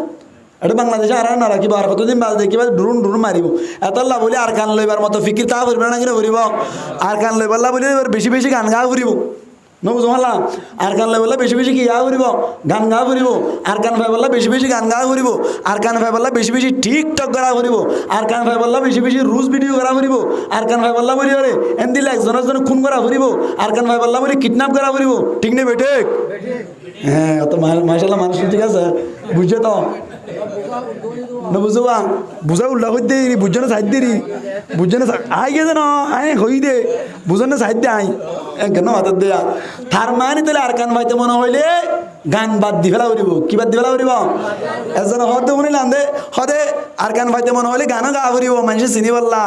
এটা বাংলাদেশে আর না রাখিব আর কতদিন বাদ দেখিবা ড্রোন মারিব এতল্লা বলি আর কান লইবার মতো ফিকির তা করবে না কিনা করিব আর কান লইবাল্লা বলি বেশি বেশি গান গা ফুরিব নবুঝ হলা আর কান লইবাল্লা বেশি বেশি কি গা ফুরিব গান গা ফুরিব আর কান ফাইবাল্লা বেশি বেশি গান গা ফুরিব আর কান ফাইবাল্লা বেশি বেশি টিকটক করা ফুরিব আর কান ফাইবাল্লা বেশি বেশি রুজ ভিডিও করা ফুরিব আর কান ফাইবাল্লা বলি রে এন্দিলে একজন খুন করা ফুরিব আর কান ফাইবাল্লা বলি কিডন্যাপ করা ফুরিব ঠিক নেই বেটে হ্যাঁ অত মাশাআল্লাহ মানুষ ঠিক আছে বুঝে তো না বুঝবা বুঝা উল্লা হই দে বুঝছো না সাইড দেরি বুঝছো না আই গেছে না আই হই দে বুঝো না সাইড দে আই কেন হাত দেয়া তার মানে তাহলে আর কান ভাইতে মনে হইলে গান বাদ দি ফেলা করিব কি বাদ দি ফেলা করিব এজন হতে শুনিলাম দে হদে আর কান ভাইতে মনে হইলে গানও গা করিব মানুষ চিনি বললা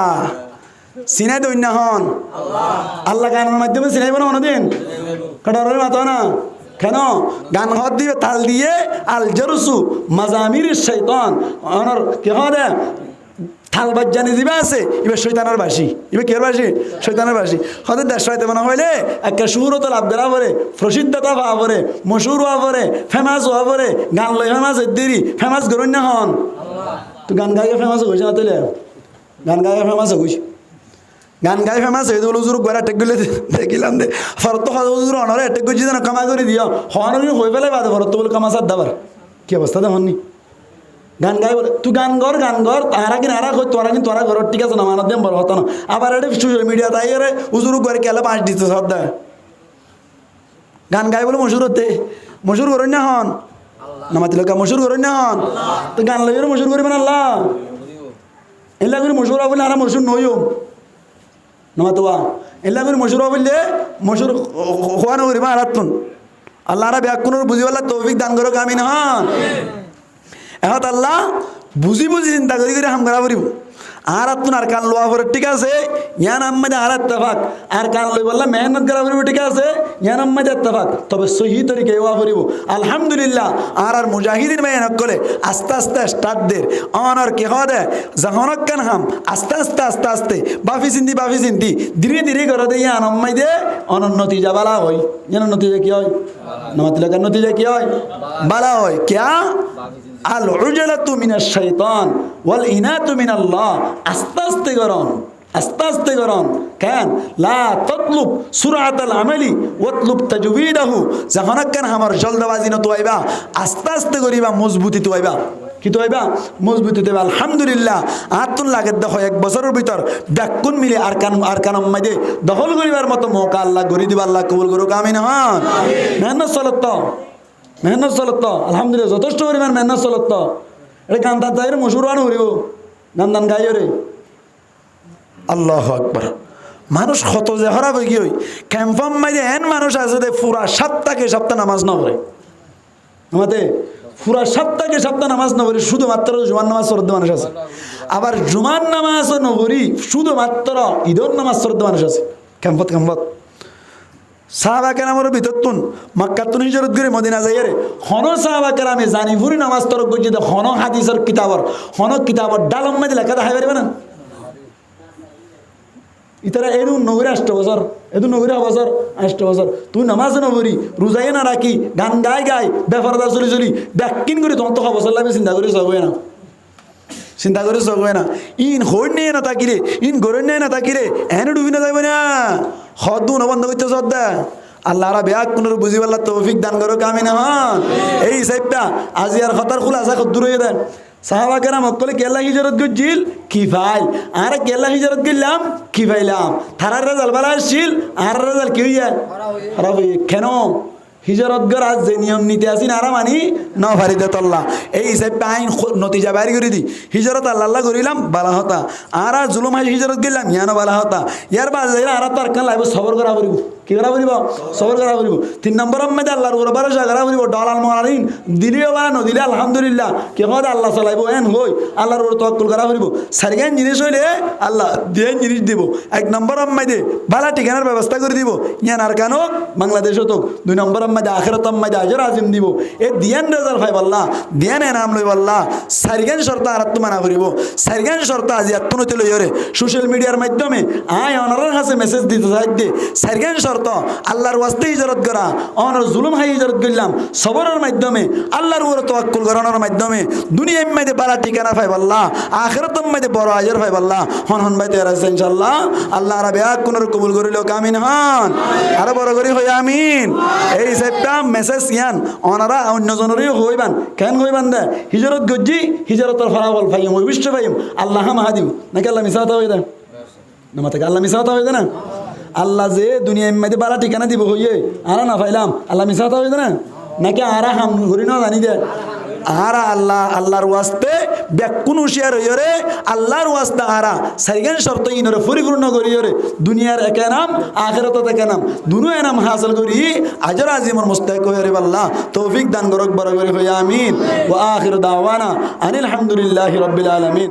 চিনাই দৈন্য হন আল্লাহ গানের মাধ্যমে চিনাইব না অনদিন কাটারের মাথা না কেন গান হদ দিবে তাল দিয়ে আল জরসু মাজামির শৈতান অনর কি হবে থাল বাজ্জানি দিবে আছে এবার শৈতানের বাসি এবার কের বাসি শৈতানের বাসি হতে দেশ হইতে মনে হইলে একটা সুরত লাভ করা পরে প্রসিদ্ধতা পাওয়া পরে মশুর হওয়া পরে ফেমাস হওয়া পরে গান লই ফেমাস দেরি ফেমাস করুন না হন তো গান গাইয়ে ফেমাস হয়েছে না তাহলে গান গাইয়ে ফেমাস হয়েছে গান গাই ফেমাস হয়ে বলে হুজুর গোয়া অ্যাটেক করলে দেখিলাম দে ফরত হুজুর অনরে অ্যাটেক করছি যেন কামা করে দিও হন হয়ে পেলে বাদে ফরত বলে কামা সার দাবার কি অবস্থা দেখনি গান গাই বলে তুই গান কর তারা কিনা আরা কই তোরা ঘর ঠিক আছে না মানত দেম বড় হতো না আবার এটা সোশ্যাল মিডিয়া তাই রে হুজুর গোয়ার কেলে 5 দিতে সদ্দা গান গাই বলে মশুর করেন না হন নামাতি লোক মশুর করেন না হন তো গান লইরে মশুর করবেন আল্লাহ এলা করে মশুর বলে আর মশুর নইও নমাতোয়া এলা করে মশুর বললে মশুর খোয়ানো করিবা আরাতুন আল্লাহরা ব্যাকুনের বুঝিওয়ালা তৌফিক দান করো কামিন হন এখন আল্লাহ বুঝি চিন্তা করি হাম করা করিব আর তুন আর কান লোয়া পরে ঠিক আছে ইয়ান আম্মাদে আর ইত্তেফাক আর কান লই বললা মেহনত করা পড়িব ঠিক আছে ইয়ান আম্মাদে ইত্তেফাক তবে সহি তরিকে ওয়া পড়িব আলহামদুলিল্লাহ আর মুজাহিদিন মেহনত করে আস্তে আস্তে স্টার্ট দের অনর কি হদে যখনক কান হাম আস্তে আস্তে আস্তে আস্তে বাফি চিন্তি ধীরে ধীরে করে দে ইয়ান আম্মাদে অনন্নতি যা বালা হয় ইয়ান নতিজা কি হয় নামাতিলা কান নতিজা কি হয় বালা হয় কিয়া আল উজলাতু মিনাশ শাইতান ওয়াল ইনাতু মিনাল্লাহ আস্তে আস্তে করন কেন লা ততলুব সুরাতাল আমালি ওয়াতলুব তাজবিদাহু যখন কেন আমার জলদবাজি ন তোয়াইবা আস্তে আস্তে করিবা মজবুতি তোয়াইবা কি তোয়াইবা মজবুতি দেবা আলহামদুলিল্লাহ আতুন লাগে দেখো এক বছরের ভিতর ব্যাকুন মিলে আরকান মাঝে দখল করিবার মতো মৌকা আল্লাহ গরি দিবা আল্লাহ কবুল করুক আমিন হন মেহনত চলত আলহামদুলিল্লাহ যথেষ্ট পরিমাণ মেহনত চলত এটা গান তার যাই মশুরান হরিব গান গাই রে আল্লাহু আকবার মানুষ কত যে হরাব কি হই ক্যাম্পাম মাঝে এন মানুষ আছে যে পুরা সপ্তাহে নামাজ না পড়ে আমাদের পুরা সপ্তাহে নামাজ না পড়ি শুধুমাত্র জুমার নামাজ শ্রদ্ধ মানুষ আছে আবার জুমার নামাজ না পড়ি শুধুমাত্র ঈদের নামাজ শ্রদ্ধ মানুষ আছে ক্যাম্পত সাহাবা কেরামের ভিতর তুন মক্কা তুন হিজরত করে মদিনা যাই রে হন সাহাবা কেরামে জানি ফুরি নামাজ তরক করছি হন হাদিসের কিতাবর ডালম মাঝে লেখা দেখা পারবে না ইতারা এদু নগরে 8 বছর এদু নগরে 8 বছর তুই নামাজ নগরি রোজাই না রাখি গান গাই বেফারদার চলি ব্যাকিন করে তখন তো বছর লাগবে চিন্তা করে সব হয় না ইন হই নিয়ে না তাকিরে ইন গরে নিয়ে না তাকিরে এনে ডুবি না যাবে না হদু না বন্ধ করতে সদ্দা আল্লাহরা ব্যাগ কোন বুঝি পারলা তৌফিক দান করো কামি না এই সাইবটা আজি আর খতার খুলাসা দূর হয়ে দেন সাহাবা কেরাম মক্কলে কেল্লা হিজরত গজিল কি ভাই আর কেল্লা হিজরত গেলাম কি ভাইলাম থারার রেজাল্ট বালা আসছিল আর রেজাল্ট কি হইয়া খারাপ হইয়া কেন হিজরত গর আজ যে নিয়ম নীতি আসিন আর মানি ন ভারিতে তল্লা এই হিসাবে আইন নতিজা বাইর করে দি হিজরত আল্লাহ করিলাম বালা হতা আর জুলুম হাই হিজরত গেলাম ইয়ানো বালা হতা ইয়ার বাজে আর তার কান লাগবে সবর করা পড়িব কি করা পড়িব সবর করা পড়িব 3 নম্বর মধ্যে আল্লাহর উপর ভরসা করা পড়িব ডলাল মারিন দিলিও বা নদিলে আলহামদুলিল্লাহ কি হয় আল্লাহ চালাইব এন হই আল্লাহর উপর তাওয়াক্কুল করা পড়িব সারগান জিনিস হইলে আল্লাহ দেন জিনিস দিব 1 নম্বর মধ্যে বালা ঠিকানার ব্যবস্থা করে দিব ইয়ান আর কানো বাংলাদেশও তো 2 নম্বর মধ্যে আখিরাত মধ্যে আজর আজিম দিব এ দিয়ান রেজাল্ট পাইব আল্লাহ দিয়ান এনাম লইব আল্লাহ সারগান শর্ত আর মানা করিব সারগান শর্ত আজি আত্মনতি লইরে সোশ্যাল মিডিয়ার মাধ্যমে আয় অনারের কাছে মেসেজ দিতে চাইতে সারগান শর্ত আল্লাহর ওয়াস্তে হিজরত করা অনর জুলুম হাই হিজরত করলাম সবরের মাধ্যমে আল্লাহর উপর তাওয়াক্কুল করানোর মাধ্যমে দুনিয়ার মধ্যে বালা ঠিকানা পাইব আল্লাহ আখিরাতের মধ্যে বড় আজর পাইব আল্লাহ হন ভাই তৈরি আছে ইনশাআল্লাহ আল্লাহ রাব্বি কোনর কবুল করিল আমিন হন আর বড় করি হই আমিন এই সেটা মেসেজ ইয়ান অনারা অন্যজনেরই হইবান কেন হইবান দে হিজরত গজ্জি হিজরতের ফলাফল পাইম ওই বিশ্ব পাইম আল্লাহ মাহাদিম নাকি আল্লাহ মিসাতা হই দে না মাতাকে আল্লাহ মিসাতা হই দে না আল্লাহ যে দুনিয়ার মধ্যে বালা ঠিকানা দিব হইয়ে আর না পাইলাম আল্লাহ মিসাতা হই দে না নাকি আরা হাম ঘুরি না জানি দে আর আল্লাহর ওয়াস্তে ব্যাকুন হুশিয়ার হইরে আল্লাহর ওয়াস্তে আরা সাইগান শর্ত ইনরে পরিপূর্ণ করিরে দুনিয়ার একা নাম আখিরাতত একা নাম দুনো নাম হাসিল করি আজর আজিমর মুস্তাহিক হইরে আল্লাহ তৌফিক দান করক বড় করে হই আমিন ওয়া আখির দাওয়ানা আনিল হামদুলিল্লাহি রাব্বিল আলামিন।